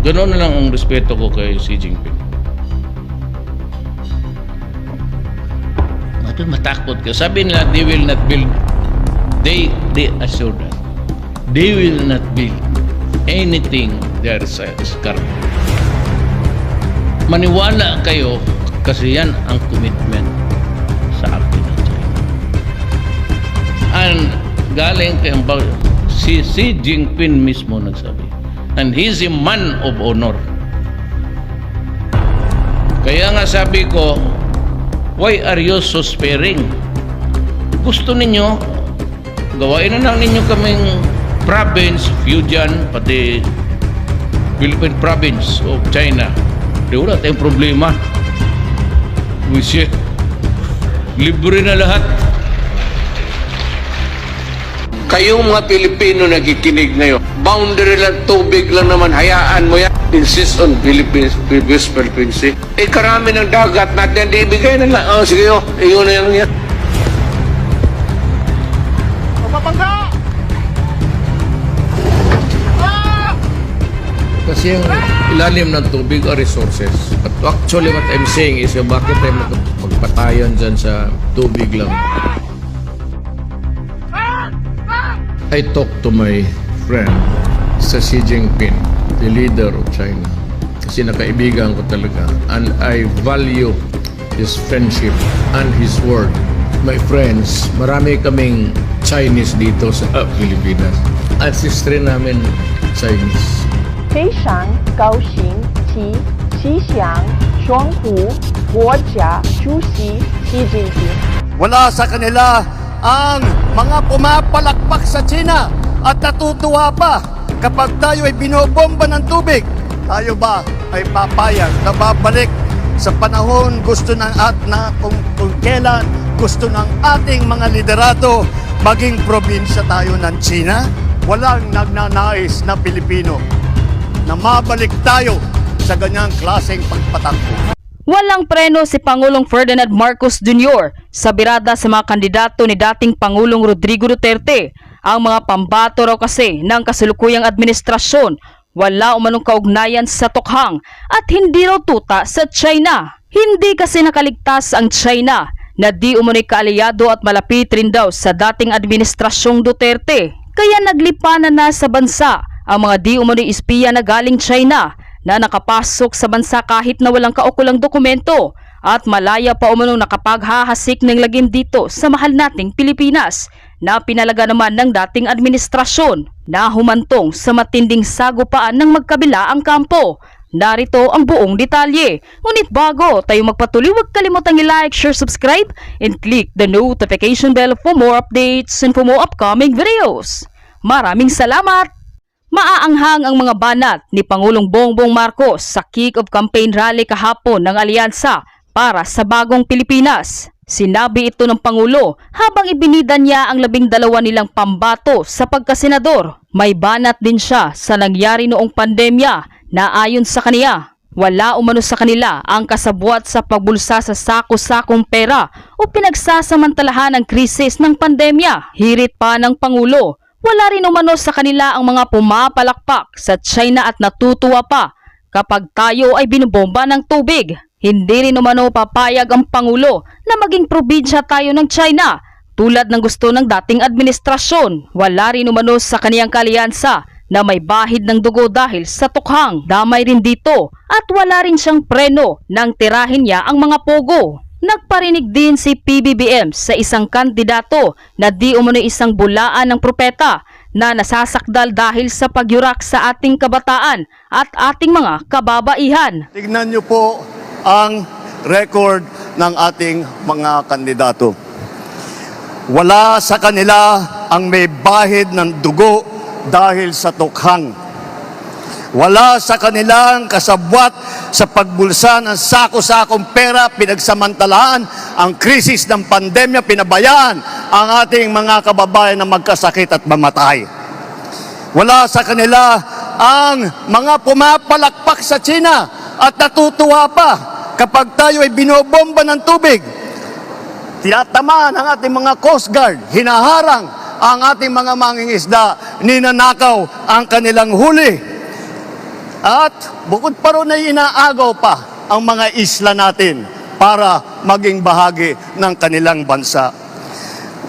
Gano'n na lang ang respeto ko kay Xi Jinping. Matakot ka. Sabi nila, they will not build. They assure that they will not build anything there sa Scarpa. Maniwala kayo kasi yan ang commitment sa atin ng China. And galing kay si Jinping mismo nagsabi. And he's a man of honor. Kaya nga sabi ko, why are you so sparing? Gusto ninyo, gawain na lang ninyo kaming province, Fujian, pati Philippine province of China. Di wala tayong problema. Libre na lahat. Kayong mga Pilipino nakikinig ngayon, boundary lang, tubig lang naman, hayaan mo yan. Insist on Philippines, Philippine Sea. Karami ng dagat natin, di ibigay na lang. Oh, sige, iyon na lang yan. Mapapangga! Kasi yung ilalim ng tubig are resources. But actually what I'm saying is bakit tayo magpatayan dyan sa tubig lang. I talked to my friend sa Xi Jinping, the leader of China. Kasi nakaibigan ko talaga. And I value his friendship and his word. My friends, marami kaming Chinese dito sa Pilipinas. Ancestry namin Chinese. 非常高兴其吉祥双湖国家主席习近平 Wala sa kanila ang mga pumapalakpak sa China at natutuwa pa kapag tayo ay binobomba ng tubig. Tayo ba ay papayag na babalik sa panahon gusto ng kung kailan gusto ng ating mga liderato maging probinsya tayo ng China? Walang nagnanais na Pilipino na mabalik tayo sa ganyang klaseng pagpatakbo. Walang preno si Pangulong Ferdinand Marcos Jr. sa birada sa mga kandidato ni dating Pangulong Rodrigo Duterte. Ang mga pambato raw kasi ng kasalukuyang administrasyon wala umanong kaugnayan sa tukhang at hindi raw tuta sa China. Hindi kasi nakaligtas ang China na di umano'y kaalyado at malapit rin daw sa dating administrasyong Duterte. Kaya naglipanan na sa bansa ang mga di umano'y espiya na galing China na nakapasok sa bansa kahit na walang kaukulang dokumento at malaya pa umanong nakapaghahasik ng lagim dito sa mahal nating Pilipinas na pinalaga naman ng dating administrasyon na humantong sa matinding sagupaan ng magkabila ang kampo. Narito ang buong detalye. Ngunit bago tayo magpatuloy, huwag kalimutang i-like, share, subscribe, and click the notification bell for more updates and for more upcoming videos. Maraming salamat! Maaanghang ang mga banat ni Pangulong Bongbong Marcos sa kick-off campaign rally kahapon ng Alyansa para sa Bagong Pilipinas. Sinabi ito ng Pangulo habang ibinida niya ang 12 nilang pambato sa pagkasenador. May banat din siya sa nangyari noong pandemya na ayon sa kaniya, wala umano sa kanila ang kasabwat sa pagbulsa sa sako-sakong pera o pinagsasamantalahan ang krisis ng pandemya. Hirit pa ng Pangulo, wala rin umano sa kanila ang mga pumapalakpak sa China at natutuwa pa kapag tayo ay binobomba ng tubig. Hindi rin umano papayag ang Pangulo na maging probinsya tayo ng China tulad ng gusto ng dating administrasyon. Wala rin umano sa kaniyang kalyansa na may bahid ng dugo dahil sa tukhang. Damay rin dito at wala rin siyang preno nang tirahin niya ang mga pogo. Nagparinig din si PBBM sa isang kandidato na di umano isang bulaan ng propeta na nasasakdal dahil sa pagyurak sa ating kabataan at ating mga kababaihan. Tignan niyo po ang record ng ating mga kandidato. Wala sa kanila ang may bahid ng dugo dahil sa tukhang. Wala sa kanilang kasabwat sa pagbulsa ng sako-sakong pera, pinagsamantalahan ang krisis ng pandemya, pinabayaan ang ating mga kababayan na magkasakit at mamatay. Wala sa kanila ang mga pumapalakpak sa China at natutuwa pa kapag tayo ay binobomba ng tubig. Tinatamaan ang ating mga Coast Guard, hinaharang ang ating mga mangingisda, ninanakaw ang kanilang huli. At bukod pa ron ay inaagaw pa ang mga isla natin para maging bahagi ng kanilang bansa.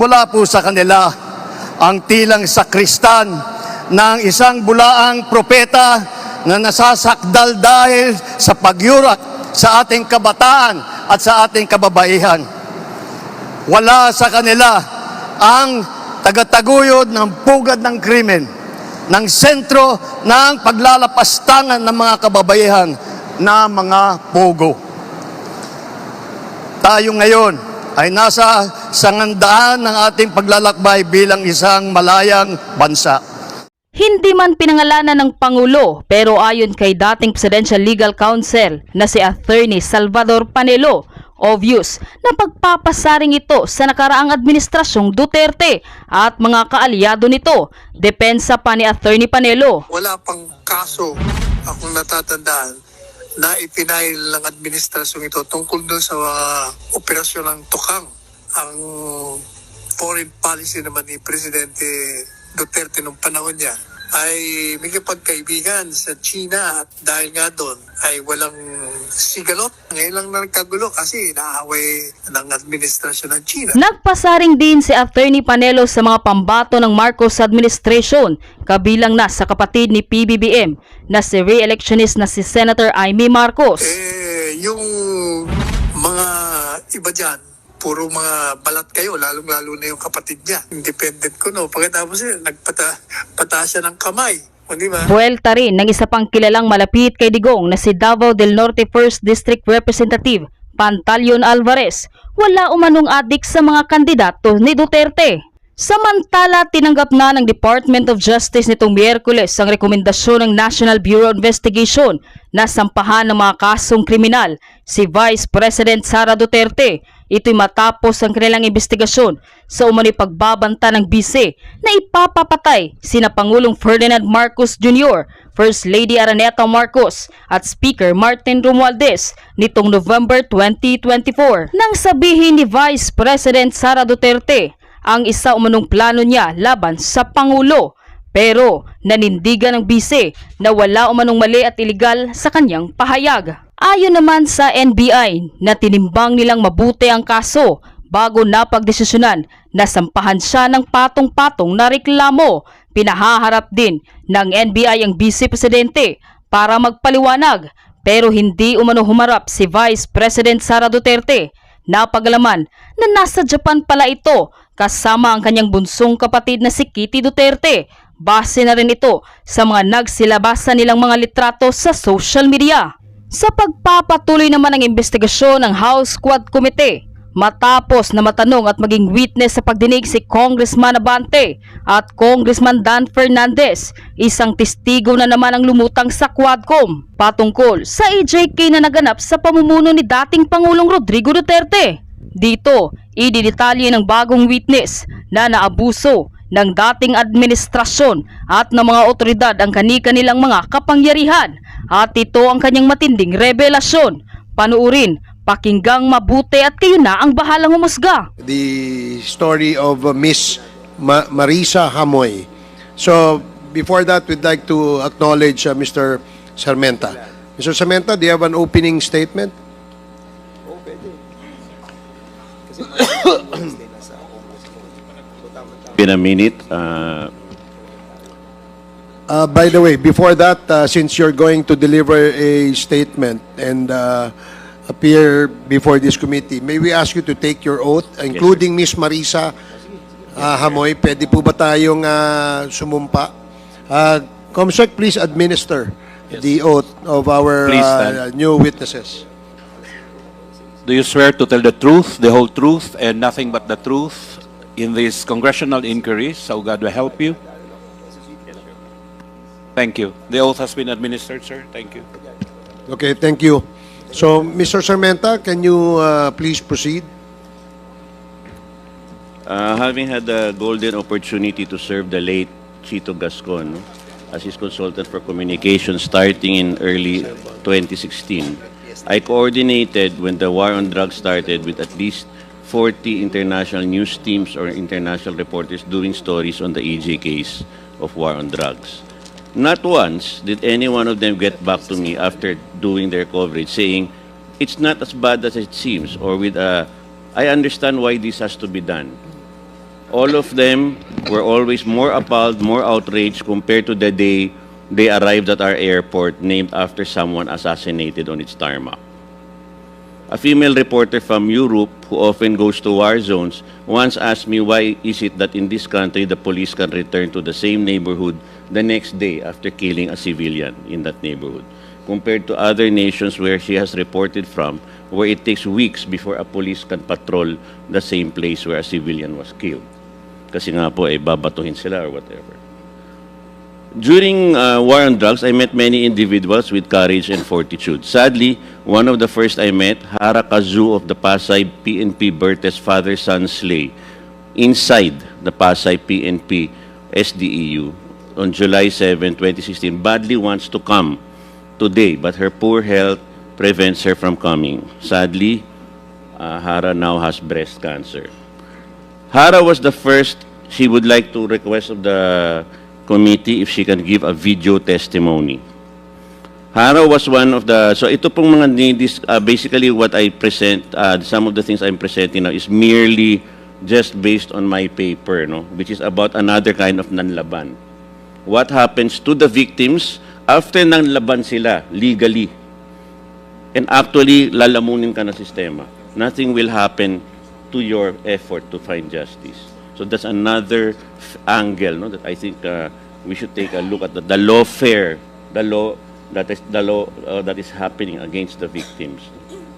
Wala po sa kanila ang tilang sakristan ng isang bulaang propeta na nasasakdal dahil sa pagyurak sa ating kabataan at sa ating kababaihan. Wala sa kanila ang tagataguyod ng pugad ng krimen, ng sentro ng paglalapastangan ng mga kababaihan na mga pogo. Tayo ngayon ay nasa sangandaan ng ating paglalakbay bilang isang malayang bansa. Hindi man pinangalanan ng Pangulo pero ayon kay dating Presidential Legal Counsel na si Attorney Salvador Panelo, obvious na pagpapasaring ito sa nakaraang administrasyong Duterte at mga kaalyado nito. Depensa pa ni Attorney Panelo. Wala pang kaso akong natatandaan na ipinail ng administrasyong ito tungkol doon sa operasyon ng Tukang. Ang foreign policy naman ni Presidente Duterte nung panahon niya ay may pagkaibigan sa China at dahil nga doon ay walang sigalot. Ngayon lang nagkagulo kasi naaway ng administrasyon ng China. Nagpasaring din si Attorney Panelo sa mga pambato ng Marcos administration, kabilang na sa kapatid ni PBBM na si re-electionist na si Senator Amy Marcos. Yung mga iba dyan, puro mga balat kayo, lalong-lalo na yung kapatid niya. Independent ko, no? Pagkatapos nagpata siya ng kamay. O, di ba? Buwelta rin ng isa pang kilalang malapit kay Digong na si Davao del Norte 1st District Representative Pantaleon Alvarez. Wala umanong adik sa mga kandidato ni Duterte. Samantala, tinanggap na ng Department of Justice nitong Miyerkules ang rekomendasyon ng National Bureau of Investigation na sampahan ng mga kasong kriminal si Vice President Sara Duterte. Ito'y matapos ang kanilang investigasyon sa umano'y pagbabanta ng bise na ipapapatay sina Pangulong Ferdinand Marcos Jr., First Lady Araneta Marcos at Speaker Martin Romualdez nitong November 2024. Nang sabihin ni Vice President Sara Duterte ang isa umanong plano niya laban sa Pangulo, pero nanindigan ng bise na wala umanong mali at iligal sa kanyang pahayag. Ayon naman sa NBI na tinimbang nilang mabuti ang kaso bago napagdesisyonan na sampahan siya ng patong-patong na reklamo. Pinahaharap din ng NBI ang Vice Presidente para magpaliwanag pero hindi umano humarap si Vice President Sara Duterte. Napagalaman na nasa Japan pala ito kasama ang kanyang bunsong kapatid na si Kitty Duterte. Base na rin ito sa mga nagsilabasan nilang mga litrato sa social media. Sa pagpapatuloy naman ng investigasyon ng House Quad Committee, matapos na matanong at maging witness sa pagdinig si Congressman Abante at Congressman Dan Fernandez, isang testigo na naman ang lumutang sa Quadcom patungkol sa EJK na naganap sa pamumuno ni dating Pangulong Rodrigo Duterte. Dito, ididetalye ng bagong witness na naabuso ng dating administrasyon at ng mga otoridad ang kani-kanilang mga kapangyarihan at ito ang kanyang matinding revelasyon. Panuurin, pakinggang mabuti at kayo na ang bahalang humusga. The story of Miss Marisa Hamoy. So, before that, we'd like to acknowledge Mr. Sarmenta. Mr. Sarmenta, do you have an opening statement? In a minute. By the way, before that, since you're going to deliver a statement and appear before this committee, may we ask you to take your oath, including Miss Marisa Hamoy? Pwede po ba tayong sumumpa? Comsec, please administer the oath of our Please stand. new witnesses. Do you swear to tell the truth, the whole truth, and nothing but the truth in this congressional inquiry, so God will help you? Thank you. The oath has been administered, sir. Thank you. Okay, thank you. So, Mr. Sarmenta, can you please proceed? Having had the golden opportunity to serve the late Chito Gascon as his consultant for communications starting in early 2016, I coordinated when the war on drugs started with at least 40 international news teams or international reporters doing stories on the EJ case of war on drugs. Not once did any one of them get back to me after doing their coverage saying, it's not as bad as it seems, or with I understand why this has to be done. All of them were always more appalled, more outraged compared to the day they arrived at our airport named after someone assassinated on its tarmac. A female reporter from Europe who often goes to war zones once asked me why is it that in this country the police can return to the same neighborhood the next day after killing a civilian in that neighborhood, compared to other nations where she has reported from, where it takes weeks before a police can patrol the same place where a civilian was killed. Kasi nga po, babatuhin sila or whatever. During war on drugs, I met many individuals with courage and fortitude. Sadly, one of the first I met, Hara Kazu of the Pasay PNP Bertes father-son slay inside the Pasay PNP SDEU on July 7, 2016, badly wants to come today, but her poor health prevents her from coming. Sadly, Hara now has breast cancer. Hara was the first. She would like to request of the committee if she can give a video testimony. Hara was one of the, so ito pong mga basically what I present, some of the things I'm presenting now is merely just based on my paper, no, which is about another kind of nanlaban. What happens to the victims after nanlaban sila legally and actually lalamunin ka ng sistema. Nothing will happen to your effort to find justice. So that's another angle, no, that I think we should take a look at the lawfare, the law that is happening against the victims.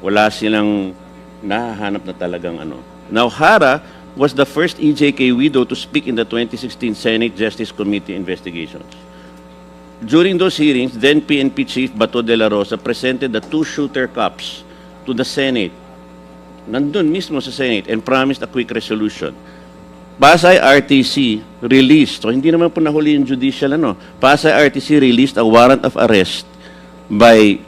Wala silang nahahanap na talagang ano. Now, Hara was the first EJK widow to speak in the 2016 Senate Justice Committee investigations. During those hearings, then PNP Chief Bato de la Rosa presented the two shooter cops to the Senate, nandun mismo sa Senate, and promised a quick resolution. Pasay RTC released, so hindi naman po nahuli yung judicial, Pasay RTC released a warrant of arrest by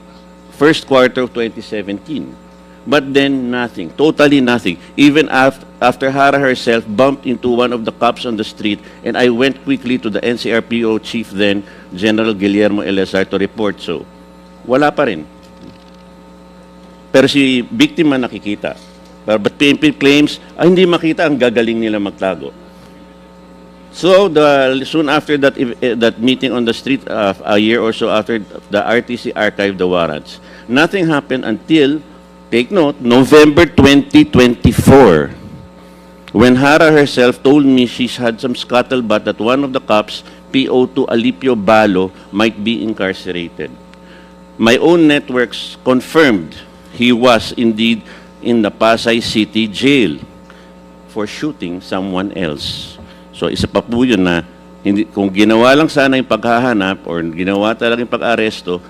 first quarter of 2017. But then nothing, totally nothing. Even after Hara herself bumped into one of the cops on the street, and I went quickly to the NCRPO chief then, General Guillermo Elazar, to report so. Wala pa rin. Pero si biktima nakikita. But PNP claims, hindi makita, ang gagaling nila magtago. So, soon after that meeting on the street, a year or so after, the RTC archived the warrants. Nothing happened until, take note, November 2024, when Hara herself told me she's had some scuttlebutt that one of the cops, PO2 Alipio Balo, might be incarcerated. My own networks confirmed he was indeed in the Pasay City Jail for shooting someone else. So isa pa po yun na kung ginawa lang sana yung paghahanap or ginawa talaga yung pag-aresto,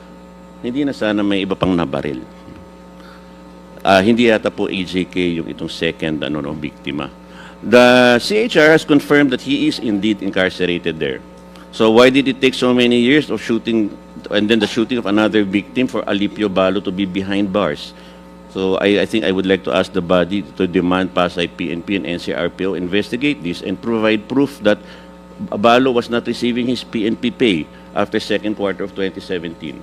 hindi na sana may iba pang nabaril. Hindi yata po EJK yung itong second biktima. The CHR has confirmed that he is indeed incarcerated there. So why did it take so many years of shooting and then the shooting of another victim for Alipio Balo to be behind bars? So I think I would like to ask the body to demand Pasay PNP and NCRPO investigate this and provide proof that Balo was not receiving his PNP pay after second quarter of 2017.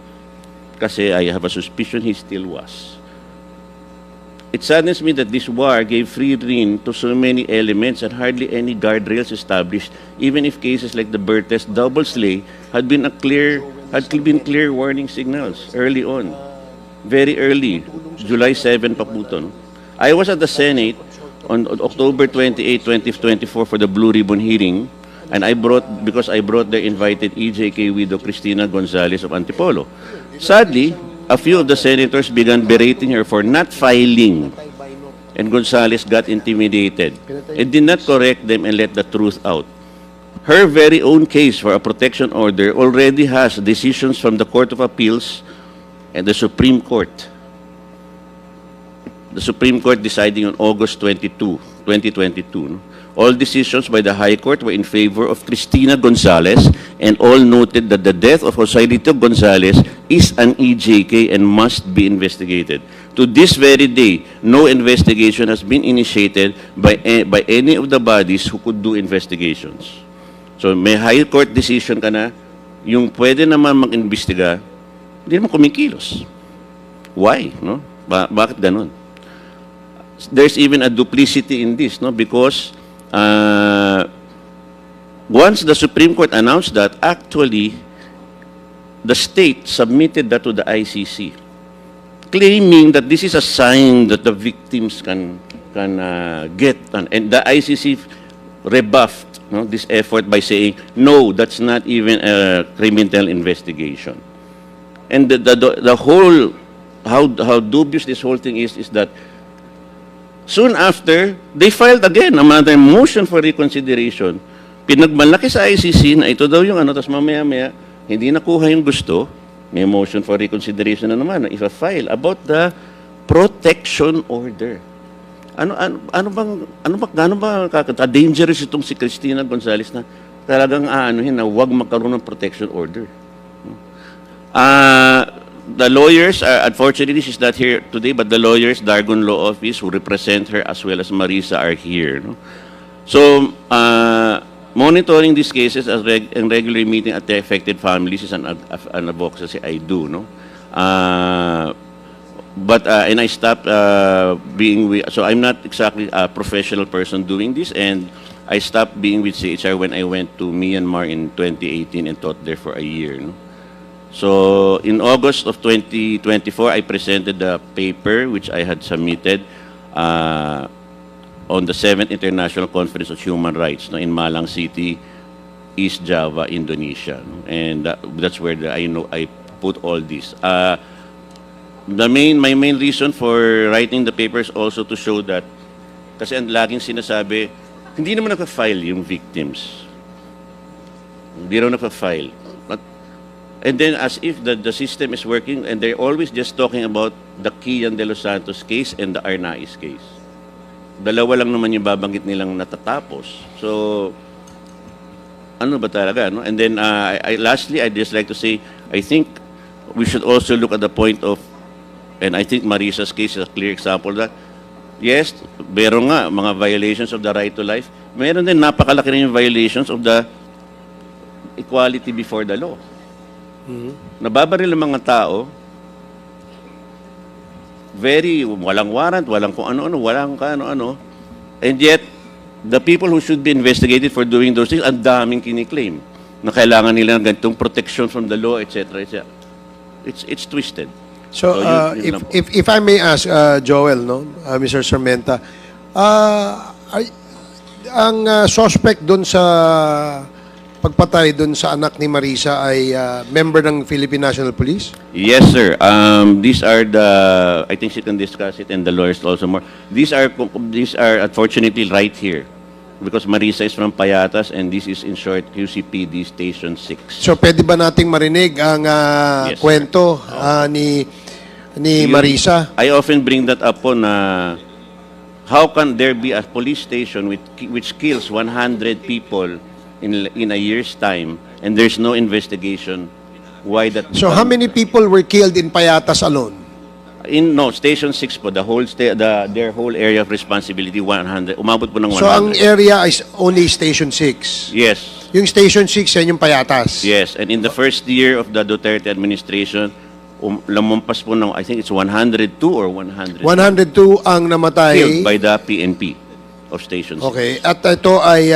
Kasi I have a suspicion he still was. It saddens me that this war gave free rein to so many elements and hardly any guardrails established, even if cases like the Bertes double slay had been clear warning signals early on. Very early, July 7 pa po ito. I was at the Senate on October 28, 2024 for the Blue Ribbon hearing, and because I brought the invited EJK widow Cristina Gonzalez of Antipolo. Sadly, a few of the senators began berating her for not filing, and Gonzalez got intimidated and did not correct them and let the truth out. Her very own case for a protection order already has decisions from the Court of Appeals and the Supreme Court. The Supreme Court deciding on August 22, 2022. All decisions by the High Court were in favor of Cristina Gonzalez, and all noted that the death of Joselito Gonzalez is an EJK and must be investigated. To this very day, no investigation has been initiated by any of the bodies who could do investigations. So may High Court decision ka na, yung pwede naman mag-imbestiga, hindi naman kumikilos. Why? No? Bakit ganun? There's even a duplicity in this, no? Because once the Supreme Court announced that, actually, the state submitted that to the ICC, claiming that this is a sign that the victims can get, and the ICC rebuffed, no, this effort by saying, no, that's not even a criminal investigation. And the whole, how dubious this whole thing is that soon after, they filed again another motion for reconsideration. Pinagmalaki sa ICC na ito daw yung ano, tapos mamaya-maya, hindi nakuha yung gusto, may motion for reconsideration na naman, na ifa-file about the protection order. Gaano ba dangerous itong si Cristina Gonzales na talagang aanuhin na huwag magkaroon ng protection order. The lawyers, unfortunately, she's not here today, but the lawyers, Dargon Law Office, who represent her as well as Marisa, are here. No? So, monitoring these cases and regularly meeting at the affected families is an advocacy I do. No? And I stopped being with, so I'm not exactly a professional person doing this, and I stopped being with CHR when I went to Myanmar in 2018 and taught there for a year. No? So in August of 2024, I presented the paper which I had submitted on the 7th International Conference of Human Rights, no, in Malang City, East Java, Indonesia. No? And that's where I put all this. My main reason for writing the paper is also to show that, kasi ang laging sinasabi, hindi naman naka-file yung victims. Hindi raw naka-file. And then as if the system is working, and they're always just talking about the Kian de los Santos case and the Arnaiz case. Dalawa lang naman yung babanggit nilang natatapos. So, ano ba talaga? No? And then, lastly, I'd just like to say, I think we should also look at the point of, and I think Marisa's case is a clear example that, yes, meron nga mga violations of the right to life, meron din napakalaki rin yung violations of the equality before the law. Nababaril ang mga tao, walang warrant, walang kung ano-ano, walang ano-ano, and yet, the people who should be investigated for doing those things, ang daming kiniklaim na kailangan nila ng ganitong protection from the law, etc. etc. It's twisted. So, yun lang po. if I may ask, Joel, no, Mr. Sarmenta, ang suspect doon sa pagpatay doon sa anak ni Marisa ay member ng Philippine National Police? Yes, sir. These are I think she can discuss it, and the lawyers also more. These are unfortunately right here, because Marisa is from Payatas, and this is in short QCPD Station 6. So, pwede ba nating marinig ang Yes, kwento ni Marisa? I often bring that up po na how can there be a police station which kills 100 people in a year's time, and there's no investigation? Why that? So, how many people were killed in Payatas alone? Station 6 po, their whole area of responsibility, 100, umabot po ng 100. So, ang area is only Station 6? Yes. Yung Station 6, yan yung Payatas? Yes, and in the first year of the Duterte administration, lumampas po ng, I think it's 102 or 100. 102 ang namatay. Killed by the PNP of Station 6. Okay, at ito ay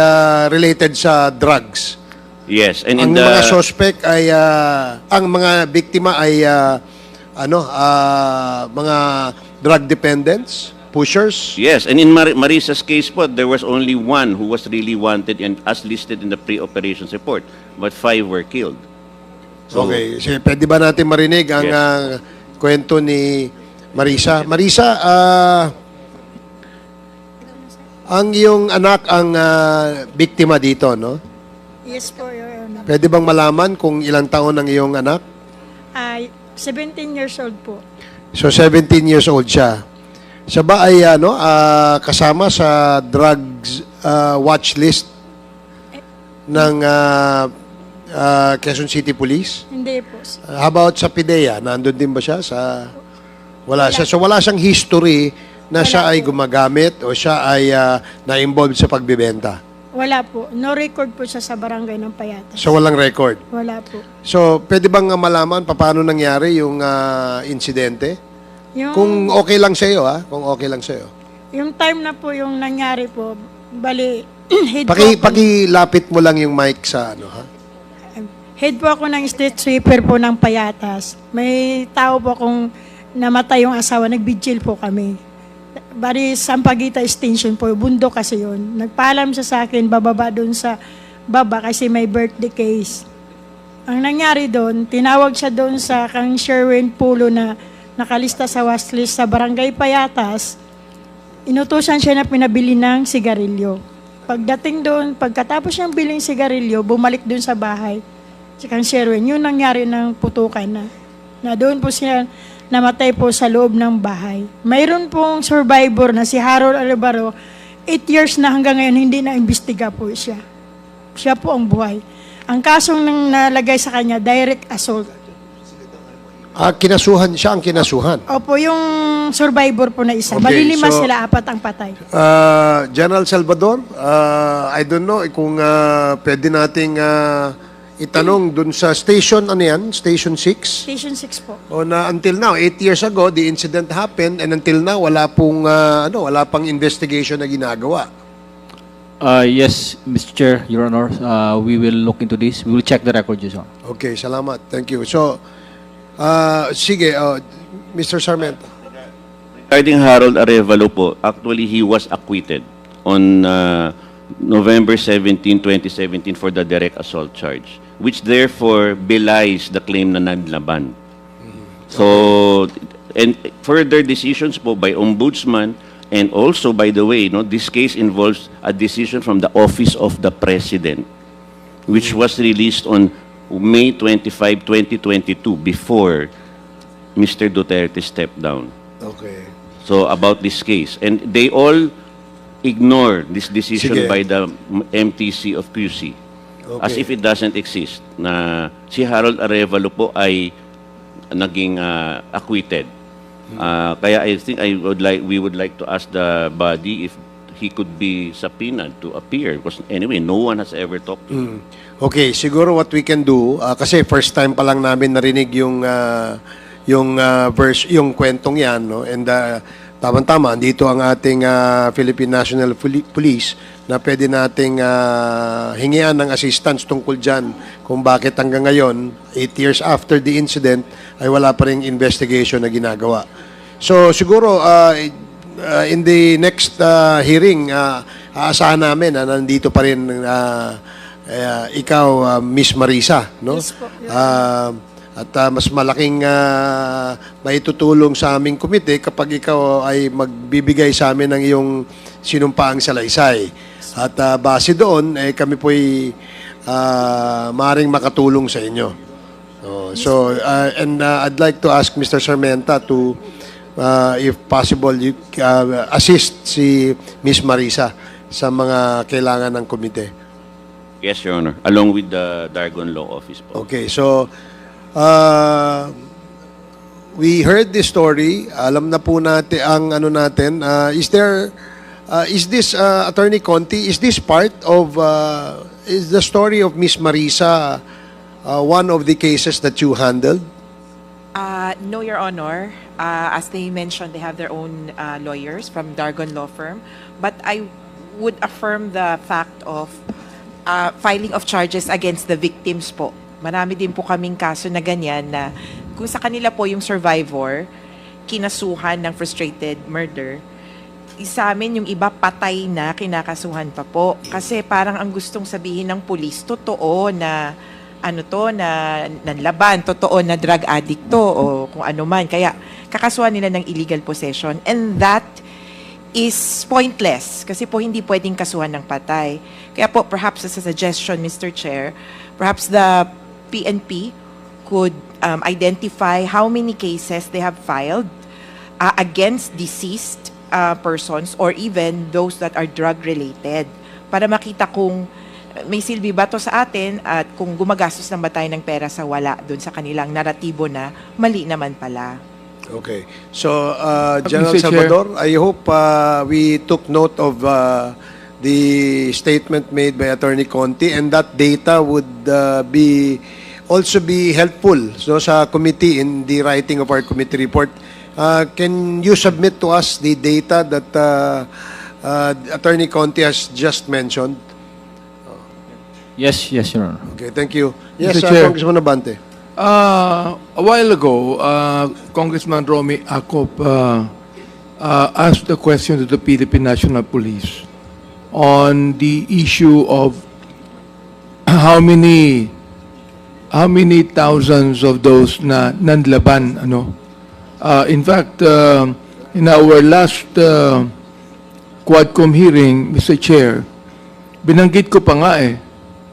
related sa drugs. Yes, and Ang mga suspect ay, ang mga biktima ay, mga drug dependents, pushers. Yes, and in Marisa's case po, there was only one who was really wanted and as listed in the pre-operations report, but 5 were killed. So, Okay, so, pwede ba natin marinig ang Yes. kwento ni Marisa? Marisa, ang iyong anak ang biktima dito, no? Yes po, Your Honor. Pwede bang malaman kung ilang taon ang iyong anak? 17 years old po. So, 17 years old siya. Siya ba ay kasama sa drugs watch list ng Quezon City Police? Hindi po. How about sa PIDEA? Nandun din ba siya? Wala siya. So, wala siyang history na siya ay gumagamit o siya ay na-involved sa pagbibenta. Wala po. No record po siya sa barangay ng Payatas. So walang record. Wala po. So pwede bang malaman paano nangyari yung insidente? Yung, Kung okay lang sa iyo, kung okay lang sa iyo. yung time na po yung nangyari po, bali, head po ako, Pakilapit mo lang yung mic sa ano, ha? head po ako ng street sweeper po ng Payatas. May tao po akong namatay yung asawa, nagbigil po kami. Bali, Sampaguita Extension po, bundok kasi yun. Nagpaalam siya sa akin, bababa doon sa baba kasi may birthday case. Ang nangyari doon, tinawag siya doon sa kang Sherwin Pulo na nakalista sa watchlist sa Barangay Payatas. Inutusan siya na pinabili ng sigarilyo. Pagdating doon, pagkatapos niyang biling sigarilyo, bumalik doon sa bahay. Si kang Sherwin, yun nangyari ng putukan na doon po siya namatay po sa loob ng bahay. Mayroon pong survivor na si Harold Alvaro, 8 years na hanggang ngayon hindi na-imbestiga po siya. Siya po ang buhay. Ang kasong nang nalagay sa kanya, direct assault. Kinasuhan siya ang kinasuhan. Opo, yung survivor po na isa. Okay, Bali 5 so- sila, 4 ang patay. General Salvador, I don't know kung pwede nating itanong dun sa station, ano yan? Station 6? Station 6 po. O na until now, 8 years ago, the incident happened and until now, wala pang investigation na ginagawa. Yes, Mr. Chair, Your Honor, we will look into this. We will check the record, Your Honor. Okay, salamat. Thank you. So, sige, Mr. Sarmiento. Regarding Harold Arevalo po, actually he was acquitted on November 17, 2017 for the direct assault charge, which therefore belies the claim na naglaban. So, and further decisions po by Ombudsman, and also, by the way, this case involves a decision from the Office of the President, which was released on May 25, 2022, before Mr. Duterte stepped down. Okay. So, about this case. And they all ignore this decision Sige. by the MTC of QC as Okay. if it doesn't exist, na si Harold Arevalo po ay naging acquitted. Kaya I think we would like to ask the body if he could be subpoenaed to appear, because anyway, no one has ever talked to him. Okay, siguro what we can do, kasi first time pa lang namin narinig yung kwentong yan, no? And tama-tama, dito ang ating Philippine National Police na pwede nating hingian ng assistance tungkol dyan kung bakit hanggang ngayon, 8 years after the incident, ay wala pa rin investigation na ginagawa. So siguro, in the next hearing, aasahan namin na nandito pa rin ikaw, Miss Marisa, no? Yes po, Your At mas malaking maitutulong sa aming komite kapag ikaw ay magbibigay sa amin ng iyong sinumpaang salaysay. At base doon, kami po'y maaaring makatulong sa inyo. So, I'd like to ask Mr. Sarmenta to, if possible, assist si Miss Marisa sa mga kailangan ng komite. Yes, Your Honor, along with the Dargon Law Office po. Okay, so we heard this story. Alam na po natin ang ano natin. Is this Attorney Conti? Is this part of is the story of Miss Marisa one of the cases that you handled? No, Your Honor. As they mentioned, they have their own lawyers from Dargon Law Firm. But I would affirm the fact of filing of charges against the victims po. Marami din po kaming kaso na ganyan na kung sa kanila po yung survivor, kinasuhan ng frustrated murder, sa amin yung iba patay na, kinakasuhan pa po. Kasi parang ang gustong sabihin ng pulis, totoo na na nanlaban, totoo na drug addict to o kung ano man. Kaya kakasuhan nila ng illegal possession. And that is pointless kasi po hindi pwedeng kasuhan ng patay. Kaya po perhaps as a suggestion, Mr. Chair, perhaps the PNP could identify how many cases they have filed against deceased persons or even those that are drug-related para makita kung may silbi ba to sa atin at kung gumagastos ng ba tayo ng pera sa wala doon sa kanilang naratibo na mali naman pala. Okay. So, General Mr. Chair. Salvador, I hope we took note of the statement made by Attorney Conti, and that data would also be helpful so sa committee in the writing of our committee report. Can you submit to us the data that Attorney Conti has just mentioned? Yes, yes, Your Honor. Okay, thank you. Yes, Mr. Chair. Congressman Abante. A while ago, Congressman Romy Acop asked a question to the Philippine National Police on the issue of how many thousands of those na nanlaban, ano. In fact, in our last Quadcom hearing, Mr. Chair, binanggit ko pa nga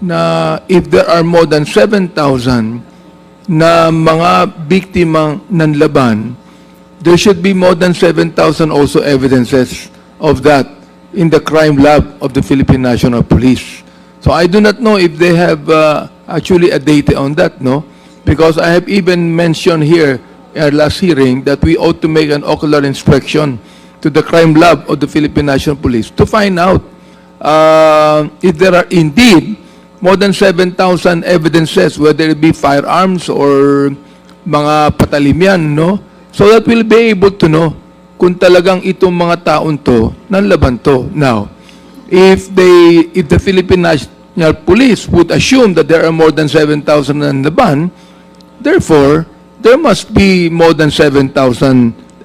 na if there are more than 7,000 na mga biktimang nanlaban, there should be more than 7,000 also evidences of that in the crime lab of the Philippine National Police. So I do not know if they have actually a data on that, no? Because I have even mentioned here in our last hearing that we ought to make an ocular inspection to the crime lab of the Philippine National Police to find out if there are indeed more than 7,000 evidences, whether it be firearms or mga patalim yan, no? So that we'll be able to know kung talagang itong mga taon to, nanlaban to. Now, if the Philippine National Police would assume that there are more than 7,000 nanlaban, therefore, there must be more than 7,000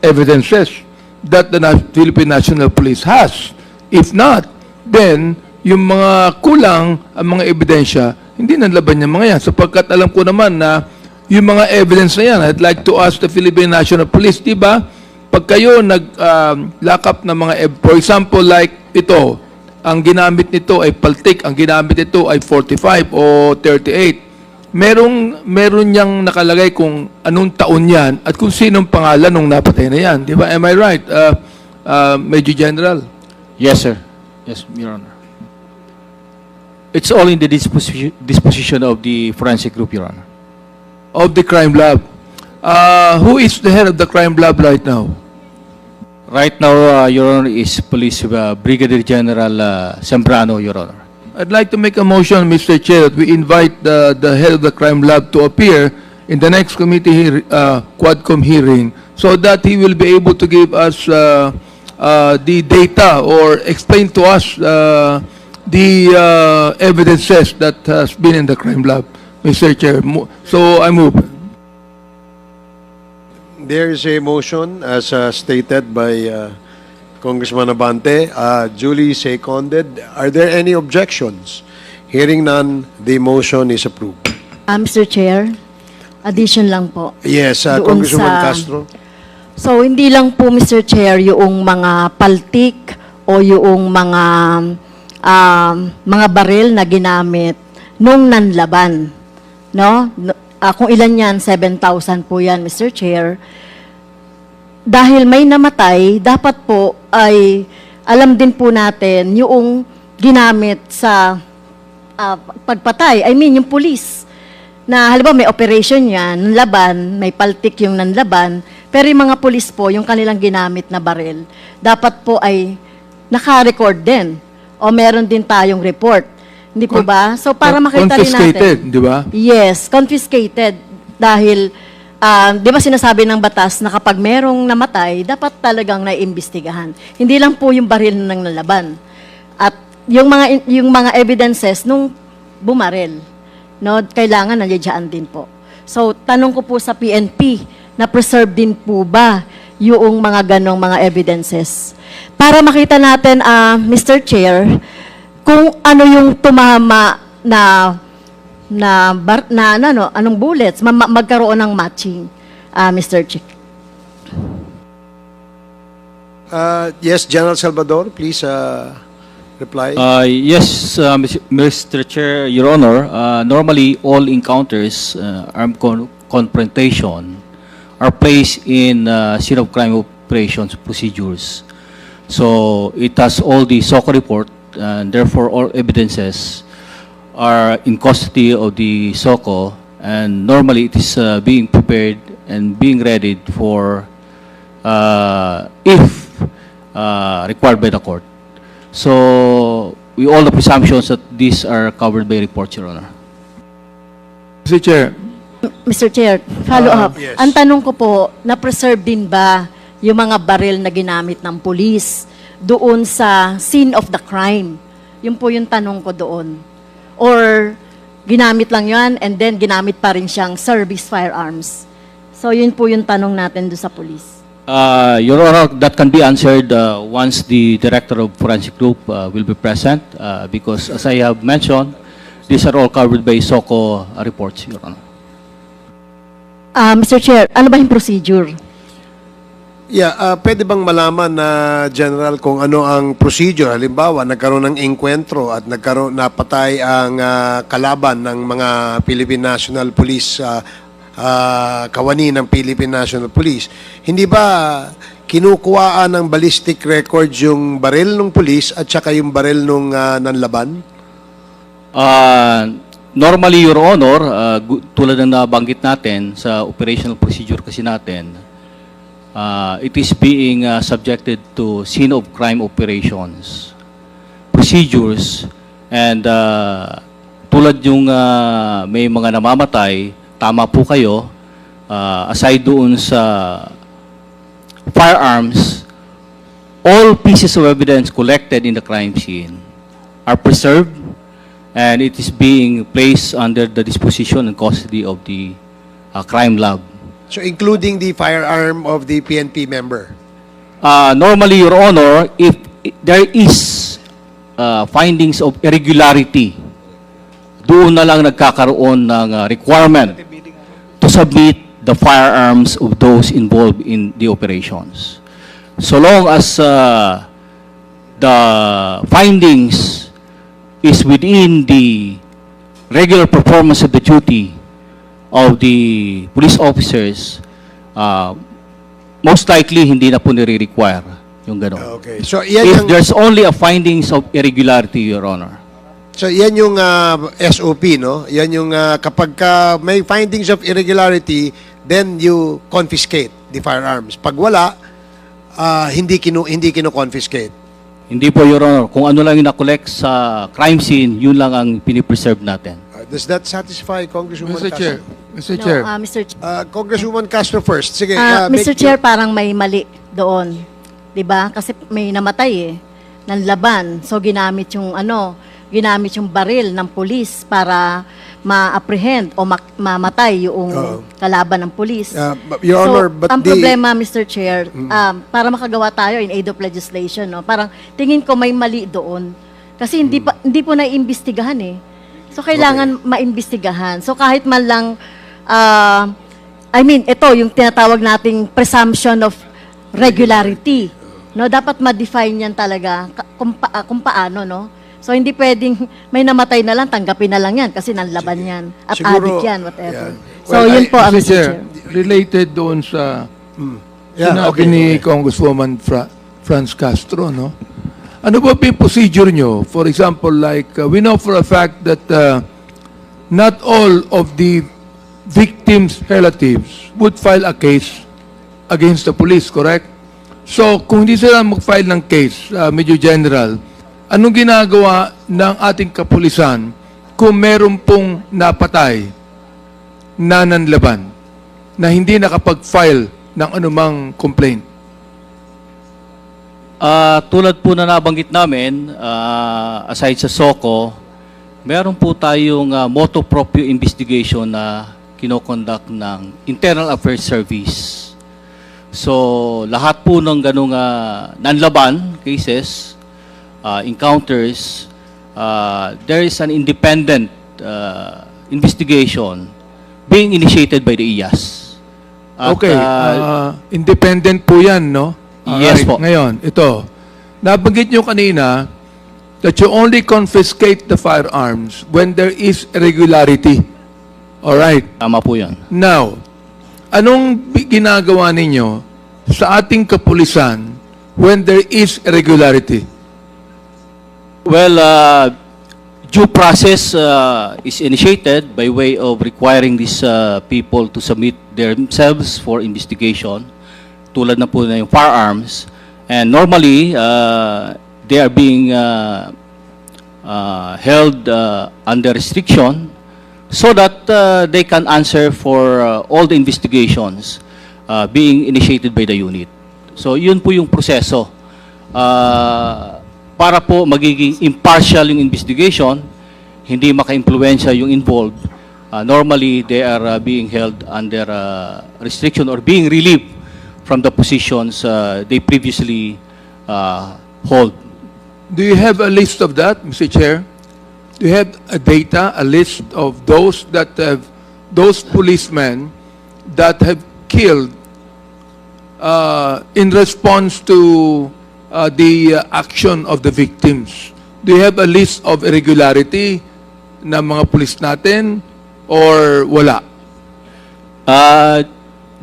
evidences that the Philippine National Police has. If not, then yung mga kulang ang mga ebidensya, hindi nanlaban yung mga yan. Sapagkat alam ko naman na yung mga evidence na yan, I'd like to ask the Philippine National Police, di ba? Pag kayo nag-lock up ng mga, for example, like ito, ang ginamit nito ay paltik, ang ginamit nito ay 45 o 38. Meron niyang nakalagay kung anong taon yan at kung sinong pangalan nung napatay na yan. Di ba? Am I right, Major General? Yes, sir. Yes, Your Honor. It's all in the disposition of the forensic group, Your Honor. Of the crime lab. Who is the head of the crime lab right now? Right now, Your Honor, is Police Brigadier General Sembrano, Your Honor. I'd like to make a motion, Mr. Chair, that we invite the head of the crime lab to appear in the next committee Quadcom hearing so that he will be able to give us the data or explain to us the evidences that has been in the crime lab, Mr. Chair. So I move. There is a motion as stated by Congressman Abante, duly seconded. Are there any objections? Hearing none, the motion is approved. Mr. Chair, addition lang po. Yes, Doon Congresswoman sa- Castro. So, hindi lang po, Mr. Chair, yung mga paltik o yung mga baril na ginamit nung nanlaban. No? Kung ilan yan, 7,000 po yan, Mr. Chair. Dahil may namatay, dapat po ay alam din po natin yung ginamit sa pagpatay. I mean, yung police. Na halimbawa may operation yan, laban, may paltik yung nanlaban, pero yung mga police po, yung kanilang ginamit na baril, dapat po ay naka-record din. O meron din tayong report. Hindi po ba? So para makita rin natin. Confiscated, di ba? Yes, confiscated. Dahil, di ba sinasabi ng batas na kapag merong namatay, dapat talagang naiimbestigahan. Hindi lang po yung baril ng nalaban. At yung mga evidences nung bumaril, no, kailangan nandiyan din po. So, tanong ko po sa PNP, na-preserve din po ba yung mga ganong mga evidences? Para makita natin, Mr. Chair, kung ano yung tumama anong bullets, magkaroon ng matching, Mr. Chick. Yes, General Salvador, please reply. Yes, Mr. Chair, Your Honor, normally all encounters, armed confrontation, are placed in scene of crime operations procedures. So it has all the SOCO report, and therefore all evidences are in custody of the SOCO, and normally it is being prepared and being readied for if required by the court. So with all the presumptions that these are covered by reports, Your Honor. Mr. Chair, Mr. Chair, follow up. yes. Ang tanong ko po, na-preserve din ba yung mga baril na ginamit ng pulis doon sa scene of the crime? Yun po yung tanong ko doon. Or ginamit lang yan and then ginamit pa rin siyang service firearms? So yun po yung tanong natin doon sa pulis. Your Honor, that can be answered once the Director of Forensic Group will be present because as I have mentioned, these are all covered by SOCO reports, Your Honor. Mr. Chair, ano ba yung procedure? Yeah, pwede bang malaman na General kung ano ang procedure? Halimbawa, nagkaroon ng engkwentro at napatay ang kalaban ng mga Philippine National Police, kawani ng Philippine National Police. Hindi ba kinukuhaan ng ballistic record yung baril ng police at saka yung baril ng nanlaban? Normally, Your Honor, tulad ng nabanggit natin sa operational procedure kasi natin, it is being subjected to scene of crime operations, procedures, and tulad yung may mga namamatay, tama po kayo, aside doon sa firearms, all pieces of evidence collected in the crime scene are preserved and it is being placed under the disposition and custody of the crime lab. So including the firearm of the PNP member? Normally, Your Honor, if there is findings of irregularity, doon na lang nagkakaroon ng requirement to submit the firearms of those involved in the operations. So long as the findings is within the regular performance of the duty of the police officers, most likely hindi na po nire-require yung gano'n. Okay. So yan If yung, there's only a findings of irregularity, Your Honor. so yan yung SOP, no? Yan yung kapag may findings of irregularity, then you confiscate the firearms. Pag wala, hindi kino-confiscate. Hindi po, Your Honor. Kung ano lang yung na-collect sa crime scene, yun lang ang pinipreserve natin. Does that satisfy Congresswoman Mr. Chair, Castro? Mr. No, Chair, Mr. Congresswoman Castro first. Sige, Mr. Chair, parang may mali doon. 'Di ba? Kasi may namatay ng laban. So ginamit yung baril ng pulis para ma-apprehend o mamatay yung kalaban ng pulis. Your So, Honor, but ang problema, Mr. Chair, para makagawa tayo in aid of legislation, no, parang tingin ko may mali doon. Kasi hindi po naiimbestigahan eh. So kailangan maimbestigahan. So kahit man lang, ito yung tinatawag nating presumption of regularity. No, dapat ma-define yan talaga kung paano, no? So hindi pwedeng may namatay na lang, tanggapin na lang yan kasi nanlaban yan. At Siguro, adik yan, whatever. yeah. So Well, yun po, Mr. Mr. Chair, Chair. related doon sa sinabi ni Congresswoman Franz Castro, no? Ano ba yung procedure nyo? For example, like, we know for a fact that not all of the victims' relatives would file a case against the police, correct? So, kung hindi sila mag-file ng case, Major General, anong ginagawa ng ating kapulisan kung meron pong napatay na nanlaban na hindi nakapag-file ng anumang complaint? Tulad po na nabanggit namin, aside sa SOCO, meron po tayong motu proprio investigation na kinoconduct ng Internal Affairs Service. So, lahat po ng ganung nanlaban cases, encounters, there is an independent investigation being initiated by the IAS. At, Okay, independent po yan, no? Yes po. Ngayon, ito, nabanggit nyo kanina that you only confiscate the firearms when there is irregularity. Alright. Tama po yan. Now, anong ginagawa ninyo sa ating kapulisan when there is irregularity? Well, due process is initiated by way of requiring these people to submit themselves for investigation, tulad na po na yung firearms. And normally, they are being held under restriction so that they can answer for all the investigations being initiated by the unit. So yun po yung proseso. Para po magiging impartial yung investigation, hindi maka-impluwensya yung involved, normally they are being held under restriction or being relieved from the positions they previously hold. Do you have a list of that, Mr. Chair? Do you have a data, a list of those policemen that have killed in response to the action of the victims? Do you have a list of irregularity na mga pulis natin or wala?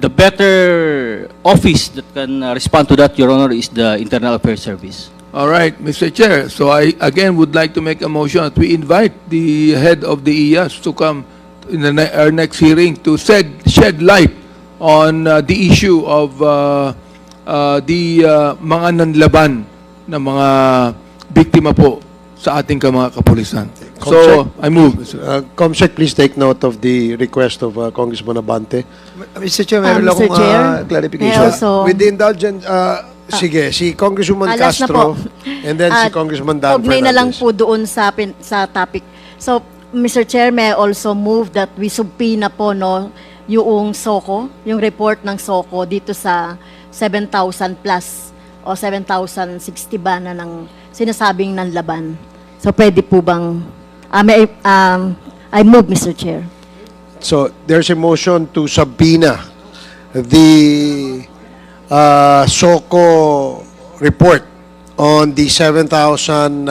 The better office that can respond to that, Your Honor, is the Internal Affairs Service. All right, Mr. Chair. So I again would like to make a motion that we invite the head of the IAS to come in our next hearing to shed light on the issue of the mga nanlaban na mga biktima po sa ating mga kapulisan. So I move. Comsec, please take note of the request of Congressman Abante. Mr. Chair, meron Mr. akong Chair, clarification. may also- With the indulgence, sige, si Congresswoman Last na Castro, po. and then si Congressman Dan Kaugnay na lang Fernandez. po doon sa topic. So, Mr. Chair, may I also move that we subpoena po yung SOCO, yung report ng SOCO dito sa 7,000 plus o 7,060 ba na ng sinasabing nanlaban. So, pwede po bang I move, Mr. Chair. So, there's a motion to subpoena the SOCO report on the 7,000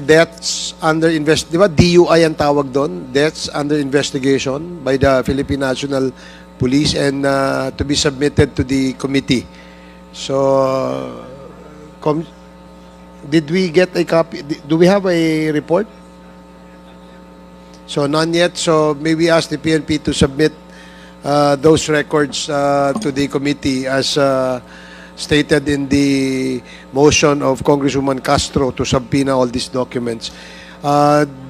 deaths under di ba DUI ang tawag doon, deaths under investigation by the Philippine National Police, and to be submitted to the committee. So did we get a copy? Do we have a report? So none yet. So may we ask the PNP to submit those records to the committee as stated in the motion of Congresswoman Castro to subpoena all these documents.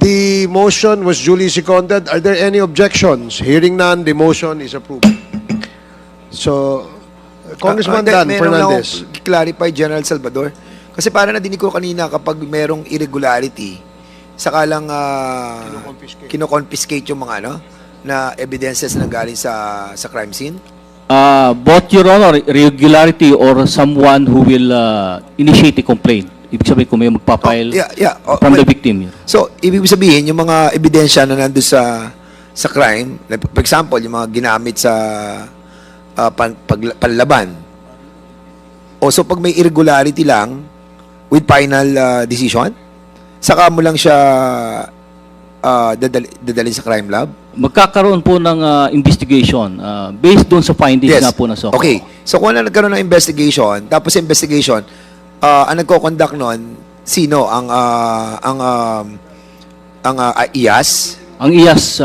The motion was duly seconded. Are there any objections? Hearing none, the motion is approved. So, Congressman Dan Fernandez. Clarify, General Salvador. Kasi para nadinig ko kanina kapag merong irregularity, saka lang kinoconfiscate yung mga na evidences na galing sa crime scene? Both, Your Honor, irregularity or someone who will initiate a complaint. Ibig sabihin kung may magpapile from the victim. So, ibig sabihin, yung mga ebidensya na nandun sa crime, like, for example, yung mga ginamit sa panlaban. O so, pag may irregularity lang, with final decision, saka mo lang siya dadalhin sa crime lab? Magkakaroon po ng investigation based doon sa findings nga po na SOCO. Okay. So, kung nagkaroon ng investigation, tapos sa investigation, ang nagko-conduct nun, sino? Ang IAS? Ang IAS,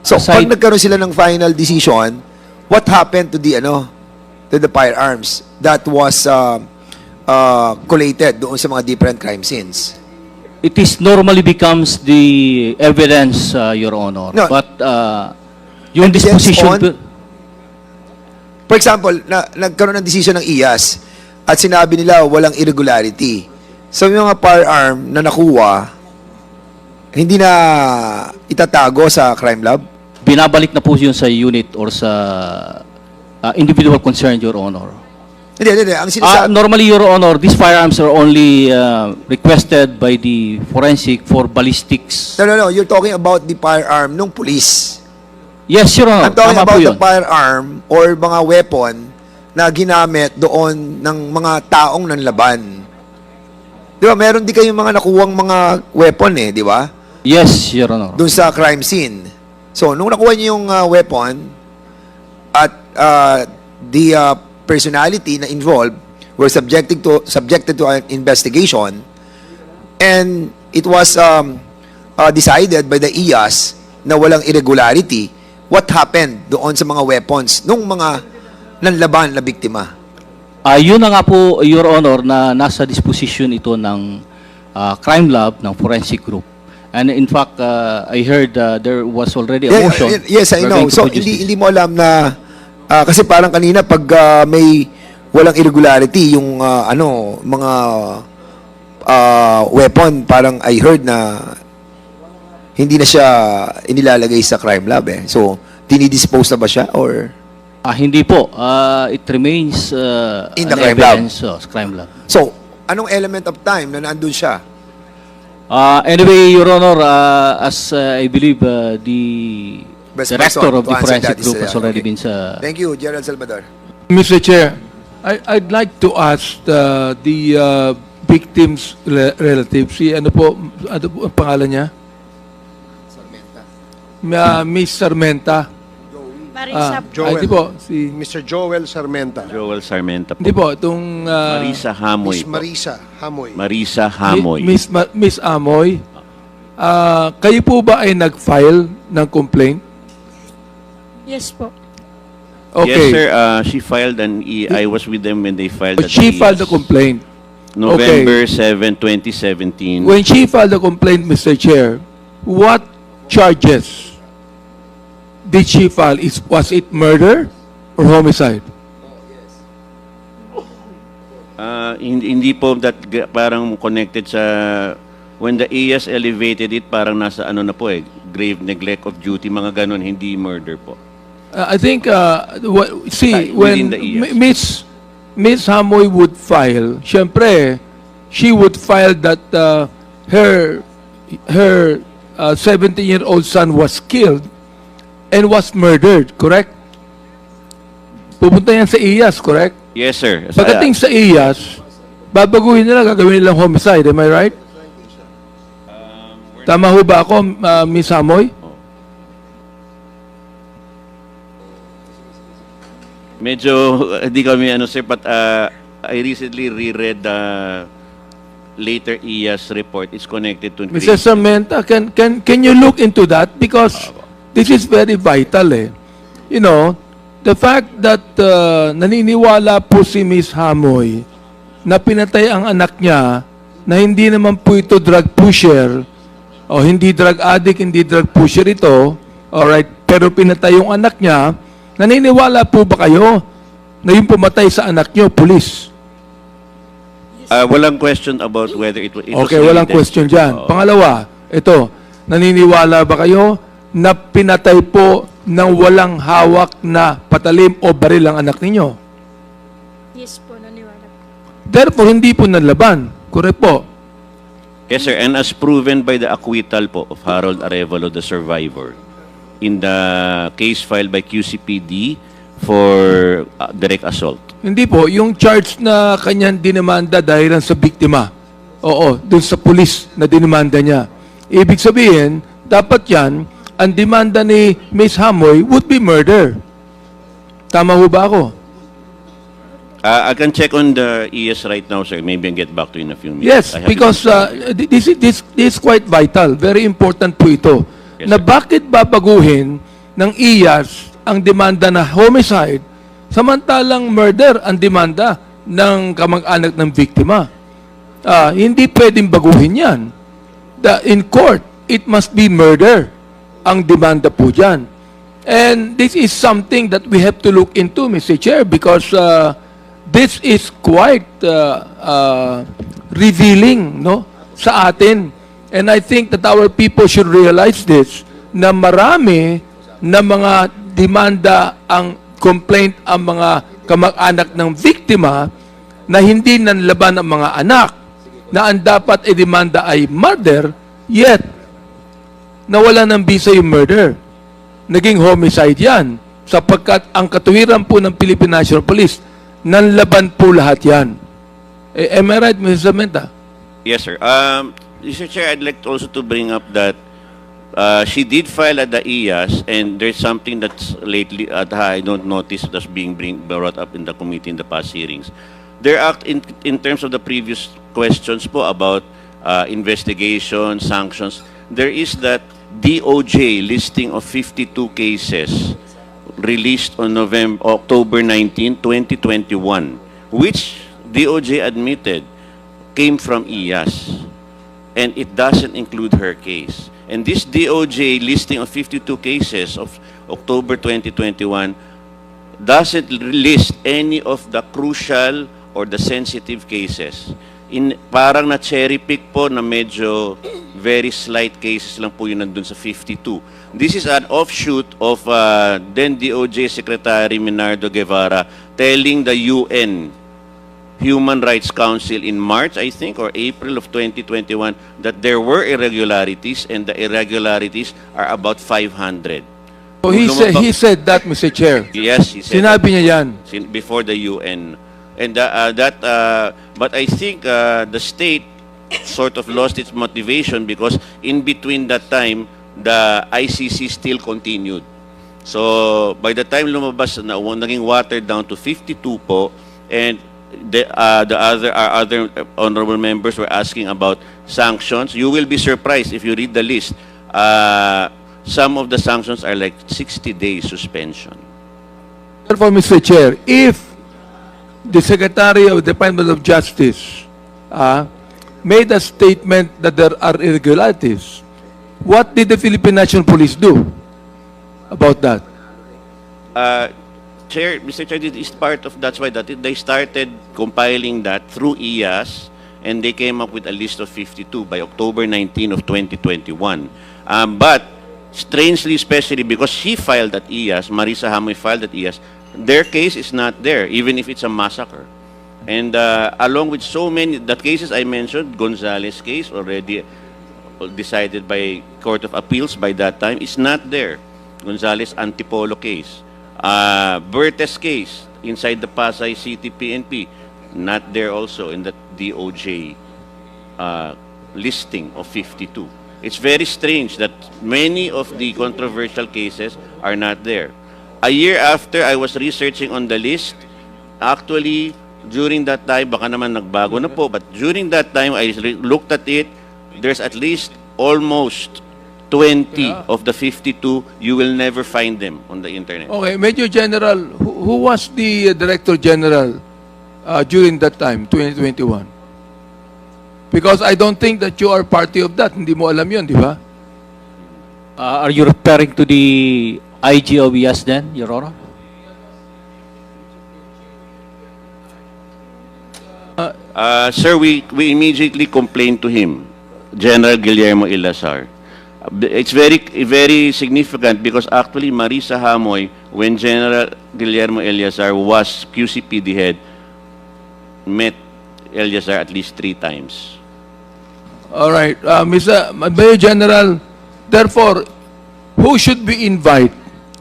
so, pag nagkaroon sila ng final decision, what happened to the firearms that was collated doon sa mga different crime scenes? It is normally becomes the evidence, Your Honor. No. But yung disposition... For example, nagkaroon ng decision ng IAS at sinabi nila walang irregularity. So, yung mga firearm na nakuha, hindi na itatago sa crime lab? Binabalik na po yun sa unit or sa individual concerned, Your Honor. Hindi. Ang sinasabi... Normally, Your Honor, these firearms are only requested by the forensic for ballistics. No. You're talking about the firearm nung police. Yes, Your Honor. I'm talking Tama about po the yun. firearm or mga weapon na ginamit doon ng mga taong nanlaban. Di ba? Meron di kayong mga nakuwang mga weapon di ba? Yes, Your Honor. Doon sa crime scene. So, nung nakuha niyo yung weapon at the personality na involved were subjected to an investigation, and it was decided by the IAS na walang irregularity, what happened doon sa mga weapons nung mga nanlaban na biktima? Yun na nga po, Your Honor, na nasa disposition ito ng crime lab ng forensic group. And in fact, I heard there was already a Yeah, motion. yes, I know. regarding to So, produce this. hindi mo alam na, kasi parang kanina, pag may walang irregularity, yung mga weapon, parang I heard na hindi na siya inilalagay sa crime lab eh. So, dinidispose na ba siya or? Hindi po. It remains In an the crime lab. evidence, crime lab. So, anong element of time na nandun siya? Anyway, Your Honor, as I believe the Best director person of to the answer forensic that is, group has already okay. been sa... Thank you, Gerald Salvador. Mr. Chair, I'd like to ask the victim's relative, si ano po ang pangalan niya? Miss Sarmenta. Marisa, Joel. Hindi po, si... Mr. Joel Sarmenta. Joel Sarmenta po. Hindi po, itong... Marisa Hamoy Miss po. Marisa Hamoy. Marisa Hamoy. Miss Amoy, kayo po ba ay nag-file ng complaint? yes po. Okay. Yes, sir. She filed I was with them when they filed But she filed the ES. complaint. November 7, 2017. When she filed the complaint, Mr. Chair, what charges did she file? Was it murder or homicide? Hindi po that parang connected sa when the AS elevated it, parang nasa ano na po eh, grave neglect of duty, mga ganon, hindi murder po. I think, see, Within when the ES. Miss Hamoy would file, syempre, she would file that her 17-year-old son was killed and was murdered, correct? Pupunta yan sa IAS, correct? Yes, sir. Pagdating sa IAS, babaguhin nila, gagawin nilang homicide, am I right? Tama ho ba ako, Miss Hamoy? Medyo, hindi kami ano sir, but I recently reread the later IAS report. It's connected to... Mr. Sarmenta, can you look into that? Because this is very vital eh. You know, the fact that naniniwala po si Miss Hamoy na pinatay ang anak niya na hindi naman po ito drug pusher o hindi drug addict, hindi drug pusher ito, alright, pero pinatay yung anak niya, naniniwala po ba kayo na yung pumatay sa anak niyo, police? Walang question about whether it was... Okay, walang question dyan. Pangalawa, ito, naniniwala ba kayo na pinatay po ng walang hawak na patalim o baril ang anak ninyo? Yes po, naniwala po. Therefore, hindi po nanlaban. Correct po. Yes, sir. And as proven by the acquittal po of Harold Arevalo, the survivor, in the case filed by QCPD for direct assault. Hindi po, yung charge na kanyang dinimanda dahil sa biktima. Oo, dun sa pulis na dinimanda niya. Ibig sabihin, dapat yan, ang demanda ni Miss Hamoy would be murder. Tama ho ba ako? I can check on the ES right now, sir. Maybe I'll get back to you in a few minutes. Yes, I have because this is quite vital. Very important po ito. Yes, Na sir. bakit babaguhin ng IAS ang demanda na homicide samantalang murder ang demanda ng kamag-anak ng biktima? Hindi pwedeng baguhin yan. In court, it must be murder ang demanda po dyan. And this is something that we have to look into, Mr. Chair, because this is quite revealing, no, sa atin. And I think that our people should realize this, na marami na mga demanda ang complaint ang mga kamag-anak ng biktima na hindi nanlaban ang mga anak na ang dapat i-demanda ay murder, yet nawala ng bisa yung murder. Naging homicide yan. Sapagkat ang katuwiran po ng Philippine National Police, nanlaban po lahat yan. Am I right, Mr. Samenta? Yes, sir. Mr. Chair, I'd like also to bring up that she did file at the IAS, and there's something that's lately I don't notice that's being brought up in the committee in the past hearings. There are in terms of the previous questions po about investigation, sanctions. There is that DOJ listing of 52 cases released on October 19, 2021, which DOJ admitted came from IAS. and it doesn't include her case. And this DOJ listing of 52 cases of October 2021 doesn't list any of the crucial or the sensitive cases. Parang na cherry pick po na medyo very slight cases lang po yun nandun sa 52. This is an offshoot of then DOJ Secretary Minardo Guevara telling the UN Human Rights Council in March, I think, or April of 2021, that there were irregularities and the irregularities are about 500. So he said that, Mr. Chair. Yes, he said Sinabi niya yan. before the UN. And but I think the state sort of lost its motivation because in between that time, the ICC still continued. So by the time lumabas na naging watered down to 52 po, and our other honorable members were asking about sanctions. You will be surprised if you read the list. Some of the sanctions are like 60-day suspension. Therefore, Mr. Chair, if the Secretary of the Department of Justice made a statement that there are irregularities, what did the Philippine National Police do about that? Chair, Mr. Chair, this is part of that's why they started compiling that through IAS, and they came up with a list of 52 by October 19 of 2021. But strangely, especially because she filed at IAS, Marisa Hamoy filed at IAS, their case is not there, even if it's a massacre. And along with so many, the cases I mentioned, Gonzales case, already decided by Court of Appeals by that time, is not there. Gonzales Antipolo case. Bertes case inside the Pasay City PNP, not there also in the DOJ listing of 52. It's very strange that many of the controversial cases are not there. A year after I was researching on the list, actually, during that time, baka naman nagbago na po, but during that time, I looked at it, there's at least almost 20 of the 52, you will never find them on the internet. Okay, Major General, who was the Director General during that time, 2021? Because I don't think that you are party of that. Hindi mo alam yun, di ba? Are you referring to the IG of IAS then, Your Honor? Sir, we immediately complained to him, General Guillermo Ilazar. It's very significant because actually Marisa Hamoy, when General Guillermo Eleazar was QCPD head, met Eleazar at least 3 times. All right, Mr. Major General, therefore, who should we invite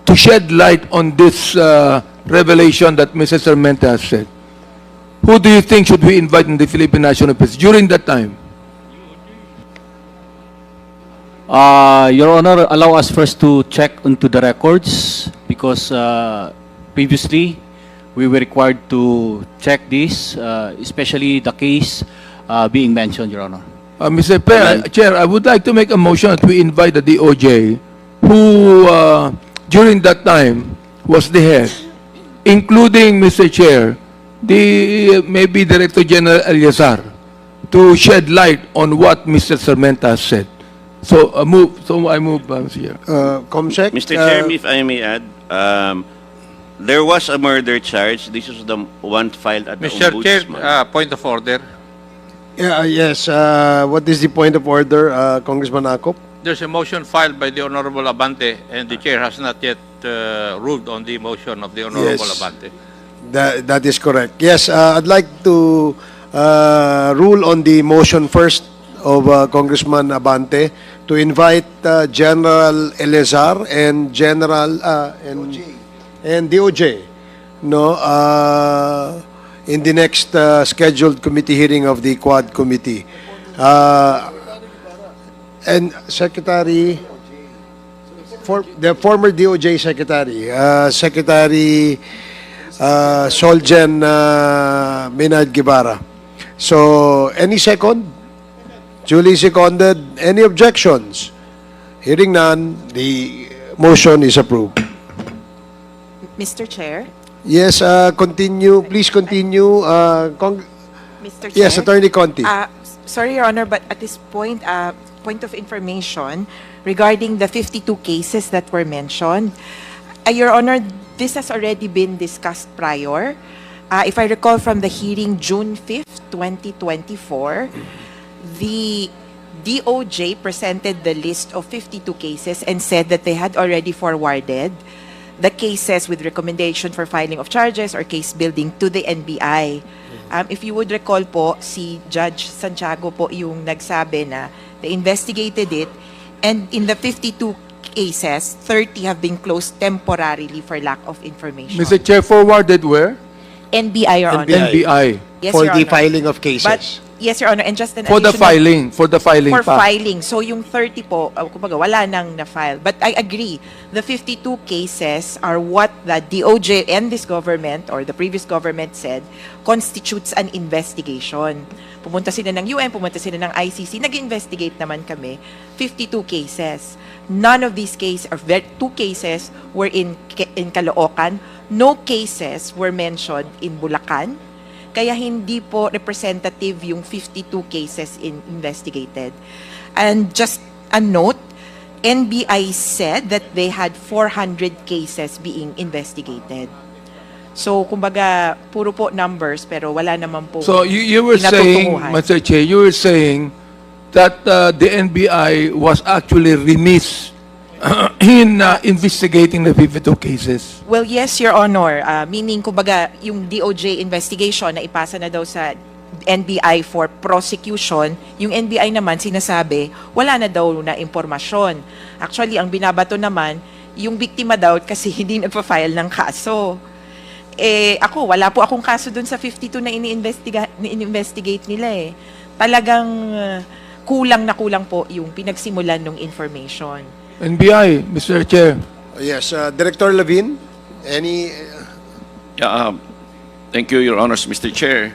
to shed light on this revelation that Mrs. Sarmiento has said? Who do you think should we invite in the Philippine National Police during that time? Your Honor, allow us first to check into the records because previously we were required to check this, especially the case being mentioned, Your Honor. Mr. Chair, I would like to make a motion that we invite the DOJ, who during that time was the head, including Mr. Chair, the maybe Director General Eleazar, to shed light on what Mr. Sarmiento has said. So I move, Mr. Chair. Comsec? Mr. Chair, if I may add, there was a murder charge. This is the one filed at the Mr. Ombudsman. Chair, point of order. Yes. What is the point of order, Congressman Akop? There's a motion filed by the Honorable Abante, and the Chair has not yet ruled on the motion of the Honorable Yes. Abante. That is correct. Yes, I'd like to rule on the motion first of Congressman Abante to invite General Eleazar and General and DOJ, in the next scheduled committee hearing of the Quad Committee. And Secretary, the former DOJ Secretary, Secretary Solgen Minad Guevara. So, any second? Duly seconded. Any objections? Hearing none, the motion is approved. Mr. Chair? Yes, continue. Please continue. Mr. Chair? Yes, Attorney Conti. Sorry, Your Honor, but at this point, point of information regarding the 52 cases that were mentioned, Your Honor, this has already been discussed prior. If I recall from the hearing June 5th, 2024, the DOJ presented the list of 52 cases and said that they had already forwarded the cases with recommendation for filing of charges or case building to the NBI. If you would recall po, si Judge Santiago po yung nagsabi na they investigated it, and in the 52 cases, 30 have been closed temporarily for lack of information. Mr. Chair, forwarded where? NBI, Your Honor. NBI. Yes, for Your the Honor. filing of cases. But, yes, Your Honor, and just an For the additional... filing For pa. filing. So yung 30 po, kumbaga, wala nang na-file. But I agree, the 52 cases are what the DOJ and this government or the previous government said constitutes an investigation. Pumunta sila ng UN, pumunta sila ng ICC, nag-investigate naman kami. 52 cases. None of these cases, or 2 cases were in Caloocan. No cases were mentioned in Bulacan. Kaya hindi po representative yung 52 cases investigated. And just a note, NBI said that they had 400 cases being investigated. So, kumbaga, puro po numbers, pero wala naman po. So you were saying, Mr. Chair, you were saying that the NBI was actually remiss in investigating the 52 cases. Well, yes, Your Honor. Meaning, kumbaga, yung DOJ investigation na ipasa na daw sa NBI for prosecution, yung NBI naman sinasabi, wala na daw na impormasyon. Actually, ang binabato naman, yung biktima daw kasi hindi nagpa-file ng kaso. Ako, wala po akong kaso dun sa 52 na ini-investigate nila eh. Talagang kulang na kulang po yung pinagsimulan ng information. NBI, Mr. Chair. Yes, Director Levin, any... Thank you, Your Honors, Mr. Chair.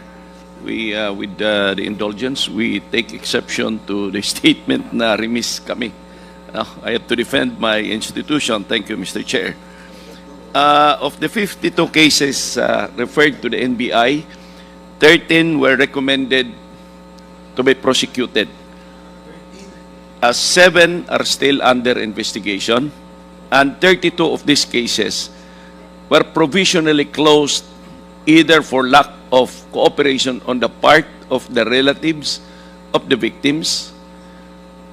We, with the indulgence, we take exception to the statement na remiss kami. I have to defend my institution. Thank you, Mr. Chair. Of the 52 cases referred to the NBI, 13 were recommended to be prosecuted. 7 are still under investigation, and 32 of these cases were provisionally closed either for lack of cooperation on the part of the relatives of the victims.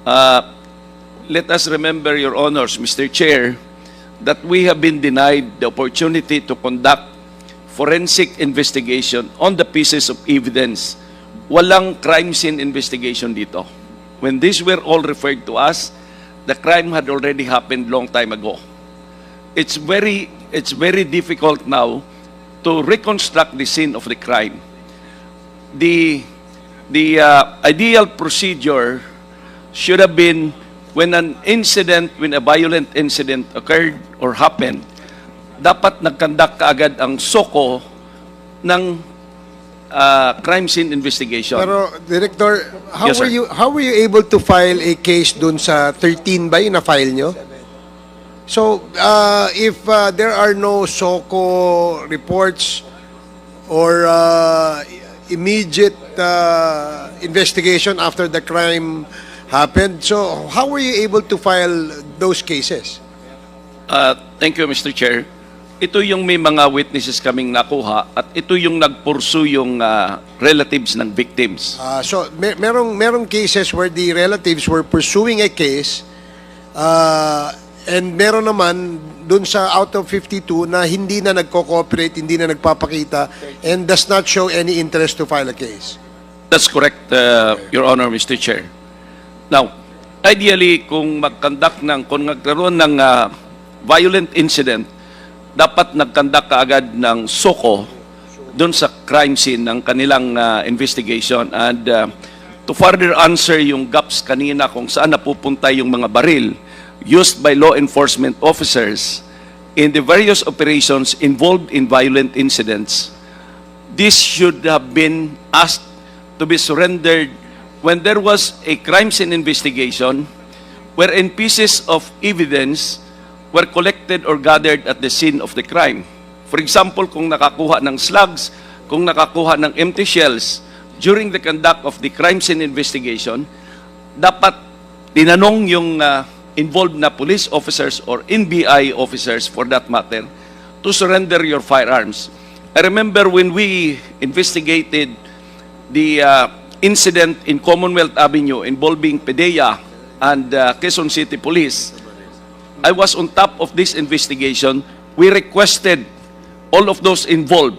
Let us remember, Your Honors, Mr. Chair, that we have been denied the opportunity to conduct forensic investigation on the pieces of evidence. Walang crime scene investigation dito. When these were all referred to us, the crime had already happened long time ago. It's very difficult now to reconstruct the scene of the crime. The ideal procedure should have been when a violent incident occurred or happened, dapat nagkandak kaagad ang SOCO ng crime scene investigation. Pero, Director, Yes, sir. how were you able to file a case dun sa 13 ba yung na-file nyo? So, if there are no SOCO reports or immediate investigation after the crime happened, so how were you able to file those cases? Thank you, Mr. Chair. Ito yung may mga witnesses kaming nakuha at ito yung nagpursue yung relatives ng victims. So, merong cases where the relatives were pursuing a case and meron naman dun sa out of 52 na hindi na nagko-cooperate, hindi na nagpapakita and does not show any interest to file a case. That's correct, Your Honor, Mr. Chair. Now, ideally, kung nagkaroon ng violent incident, dapat nagkandak kaagad ng SOCO doon sa crime scene ng kanilang investigation. And to further answer yung gaps kanina kung saan napupunta yung mga baril used by law enforcement officers in the various operations involved in violent incidents, this should have been asked to be surrendered when there was a crime scene investigation wherein pieces of evidence were collected or gathered at the scene of the crime. For example, kung nakakuha ng slugs, kung nakakuha ng empty shells, during the conduct of the crime scene investigation, dapat tinanong yung involved na police officers or NBI officers for that matter to surrender your firearms. I remember when we investigated the incident in Commonwealth Avenue involving PDEA and Quezon City Police, I was on top of this investigation. We requested all of those involved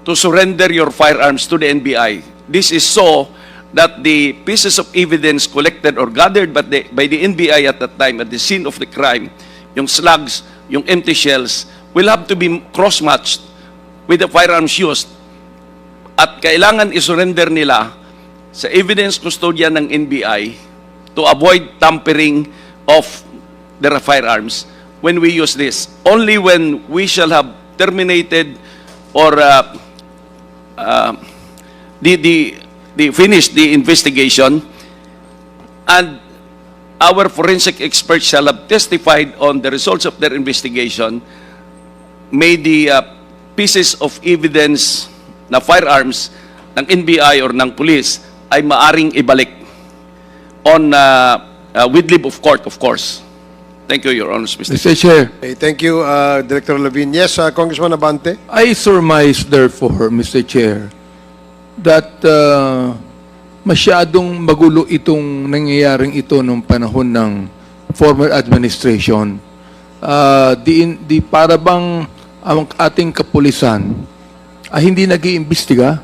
to surrender your firearms to the NBI. This is so that the pieces of evidence collected or gathered by the NBI at that time at the scene of the crime, yung slugs, yung empty shells, will have to be cross-matched with the firearms used. At kailangan isurrender nila sa evidence custodian ng NBI to avoid tampering of their firearms when we use this. Only when we shall have terminated or finish the investigation and our forensic experts shall have testified on the results of their investigation, may the pieces of evidence na firearms ng NBI or ng police ay maaring ibalik on with leave of court, of course. Thank you, Your Honor, Mr. Mr. Chair, Okay, thank you, Director Levin. Yes, Congressman Abante. I surmise, therefore, Mr. Chair, that masyadong magulo itong nangyayaring ito nung panahon ng former administration. Di para bang ang ating kapulisan ay hindi nag-iimbestiga.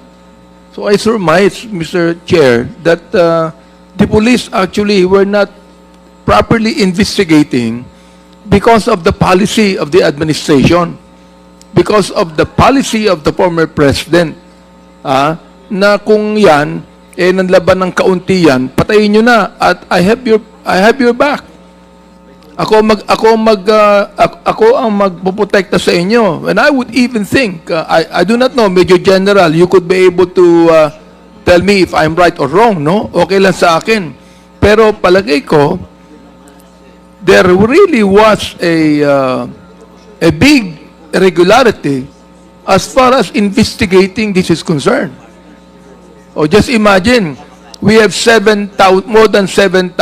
So I surmise, Mr. Chair, that the police actually were not properly investigating because of the policy of the administration, because of the policy of the former president. Na kung yan, nanlaban ng kaunti yan, patayin nyo na at I have your back. Ako ang magpoprotekta sa inyo. And I would even think, I do not know, Major General, you could be able to tell me if I'm right or wrong, no? Okay lang sa akin. Pero palagay ko, there really was a big irregularity as far as investigating this is concerned. Oh, just imagine, we have more than 7,000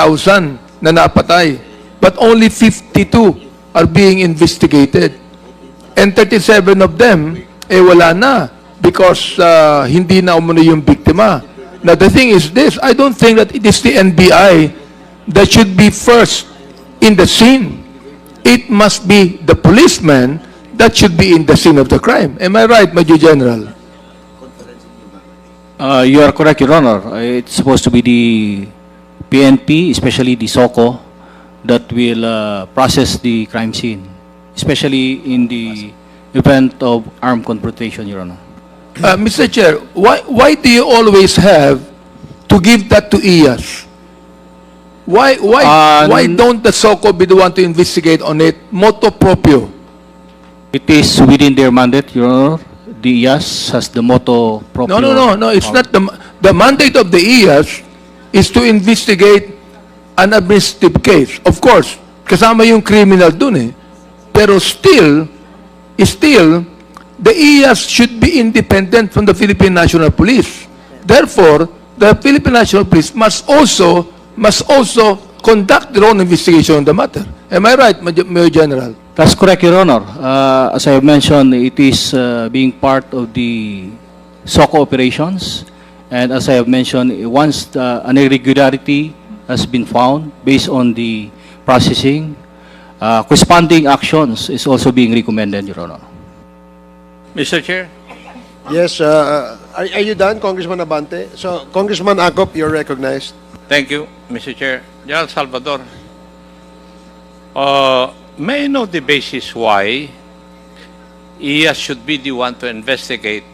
na napatay, but only 52 are being investigated. And 37 of them, wala na because hindi na umano yung biktima. Now, the thing is this, I don't think that it is the NBI that should be first in the scene. It must be the policeman that should be in the scene of the crime. Am I right, Major General? You are correct, Your Honor. It's supposed to be the PNP, especially the SOCO, that will process the crime scene, especially in the event of armed confrontation, Your Honor. Mr. Chair, why do you always have to give that to IAS? Why don't the SOCO be the one to investigate on it, motu proprio? It is within their mandate, Your Honor. The IAS has the motu proprio. No. It's not the mandate of the IAS is to investigate an administrative case. Of course, kasama yung criminal dun eh. Pero still, the IAS should be independent from the Philippine National Police. Therefore, the Philippine National Police must also conduct their own investigation on the matter. Am I right, Major General? That's correct, Your Honor. As I have mentioned, it is being part of the SOCO operations. And as I have mentioned, once an irregularity has been found based on the processing, corresponding actions is also being recommended, Your Honor. Mr. Chair, Yes, are you done, Congressman Abante? So, Congressman Acop, you're recognized. thank you, Mr. Chair. General Salvador, may I know the basis why IAS should be the one to investigate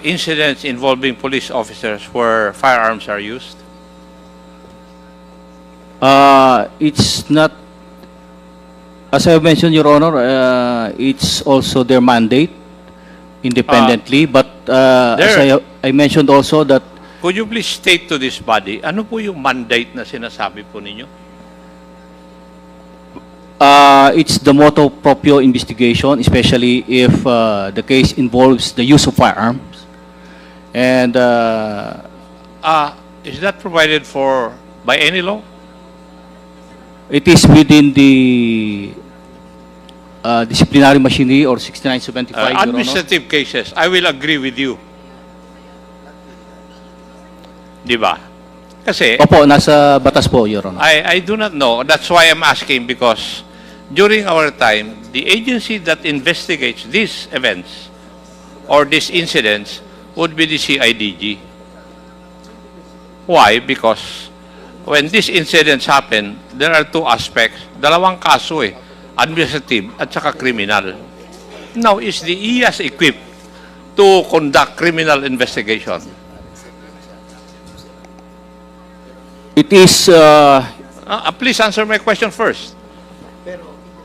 incidents involving police officers where firearms are used? It's not, as I have mentioned, Your Honor, it's also their mandate independently. But as I mentioned also that Could you please state to this body, ano po yung mandate na sinasabi po ninyo? it's the motu proprio investigation, especially if the case involves the use of firearms. And Is that provided for by any law? it is within the disciplinary machinery or 6975, Your Honor. Administrative cases, I will agree with you. Di ba? Kasi, Opo, nasa batas po, Your Honor. I do not know. That's why I'm asking, because during our time, the agency that investigates these events or these incidents would be the CIDG. Why? Because when these incidents happen, there are two aspects. Dalawang kaso eh. Administrative at saka criminal. Now, is the IAS equipped to conduct criminal investigation? It is, Please answer my question first.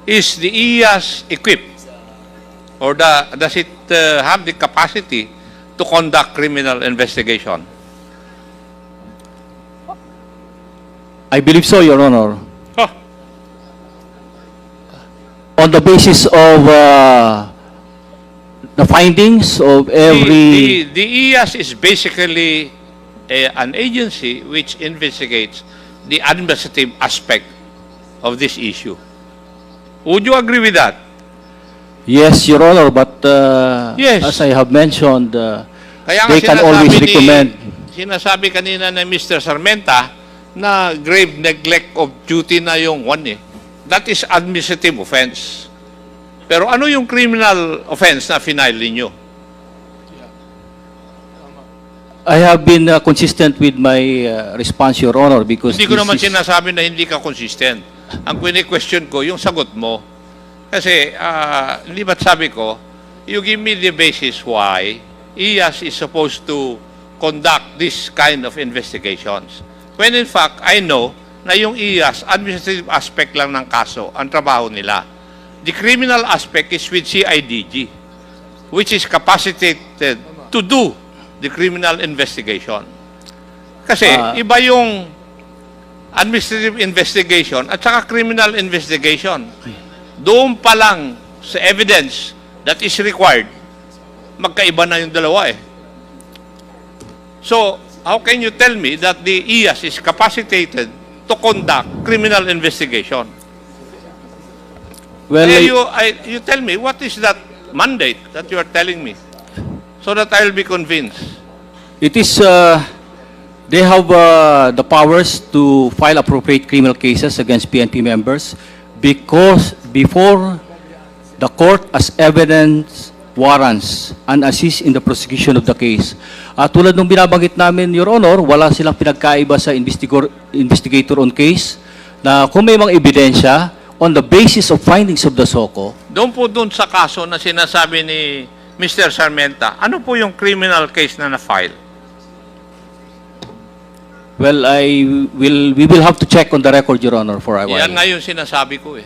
Is the IAS equipped, or does it have the capacity to conduct criminal investigation? I believe so, Your Honor. Huh. On the basis of the findings of every... The IAS is basically an agency which investigates the administrative aspect of this issue. Would you agree with that? Yes, Your Honor, but Yes. as I have mentioned, Kaya nga they can always recommend. Sinasabi kanina na Mr. Sarmenta na grave neglect of duty na yung one eh. That is administrative offense. Pero ano yung criminal offense na final ninyo? I have been consistent with my response, Your Honor, because Hindi ko this naman is- sinasabi na hindi ka consistent. Ang question ko, yung sagot mo. Kasi, hindi ba't sabi ko, you give me the basis why IAS is supposed to conduct this kind of investigations. When in fact, I know na yung IAS, administrative aspect lang ng kaso, ang trabaho nila. The criminal aspect is with CIDG, which is capacitated to do the criminal investigation. Kasi iba yung administrative investigation at saka criminal investigation. Doon pa lang sa evidence that is required, magkaiba na yung dalawa eh. So, how can you tell me that the IAS is capacitated to conduct criminal investigation? Well, You tell me, what is that mandate that you are telling me? So that I will be convinced. it is, they have the powers to file appropriate criminal cases against PNP members because before the court as evidence warrants and assist in the prosecution of the case. Tulad nung binabanggit namin, Your Honor, wala silang pinagkaiba sa investigator on case na kung may mga ebidensya on the basis of findings of the SOCO. Doon po doon sa kaso na sinasabi ni Mr. Sarmenta, ano po yung criminal case na na-file? Well, we will have to check on the record, Your Honor, for a while. Yan nga yung sinasabi ko eh.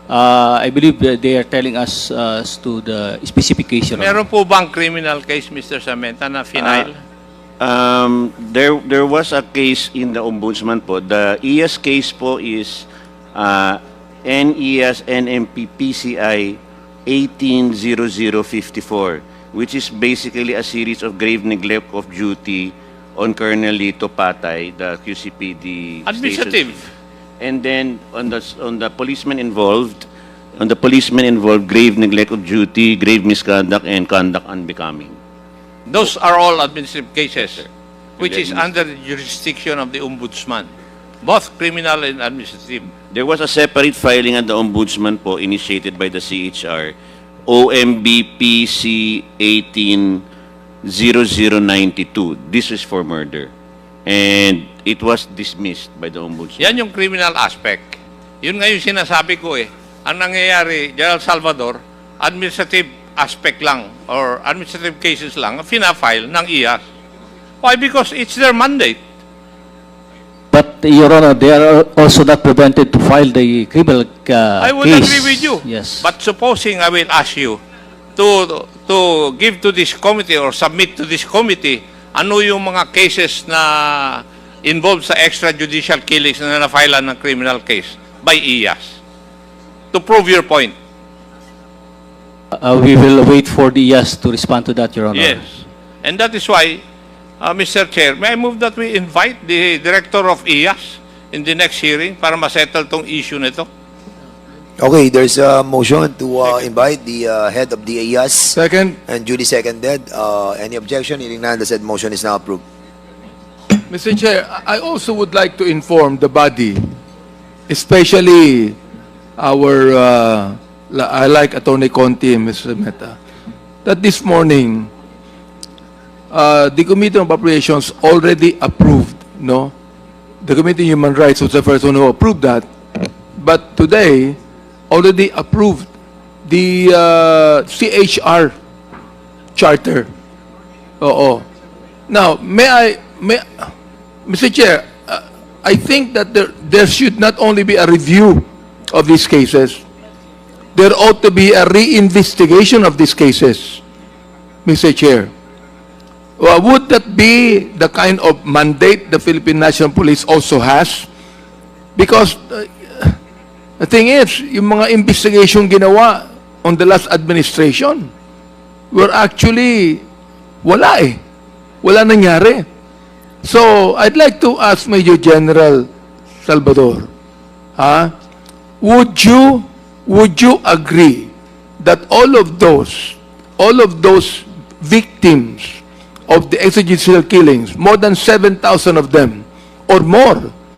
I believe that they are telling us as to the specific case, Your Honor. Meron po bang criminal case, Mr. Sarmenta, na final? There was a case in the Ombudsman po. The IAS case po is NES NMP PCI 180054, which is basically a series of grave neglect of duty on Colonel Lito Patay, the QCPD Administrative. station. And then on the policeman involved, grave neglect of duty, grave misconduct, and conduct unbecoming. Those are all administrative cases, which is under the jurisdiction of the Ombudsman. Both criminal and administrative. There was a separate filing at the Ombudsman po initiated by the CHR, OMBPC 180092. This is for murder. And it was dismissed by the Ombudsman. Yan yung criminal aspect. Yun nga yung sinasabi ko eh. Ang nangyayari, General Salvador, administrative aspect lang or administrative cases lang ang fina-file ng IAS. Why? Because it's their mandate. But, Your Honor, they are also not prevented to file the criminal case. I would agree with you. Yes. But supposing I will ask you to give to this committee or submit to this committee ano yung mga cases na involved sa extrajudicial killings na na-file ng criminal case by IAS to prove your point. We will wait for the IAS to respond to that, Your Honor. Yes. And that is why, Mr. Chair, may I move that we invite the Director of IAS in the next hearing para masettle tong issue nito? Okay, there's a motion to invite the head of the IAS. Second. And duly seconded. Any objection? Hearing none, the said motion is now approved. Mr. Chair, I also would like to inform the body, especially our, I like Attorney Conti and Mr. Meta, that this morning, the Committee on Appropriations already approved, no? The Committee on Human Rights was the first one who approved that. But today, already approved the CHR charter. Oo. Now, Mr. Chair, I think that there should not only be a review of these cases, there ought to be a reinvestigation of these cases, Mr. Chair. Would that be the kind of mandate the Philippine National Police also has? Because the thing is, yung mga investigation ginawa on the last administration were actually wala eh. Wala nangyari. So, I'd like to ask Major General Salvador, would you agree that all of those victims of the extrajudicial killings, more than 7,000 of them or more,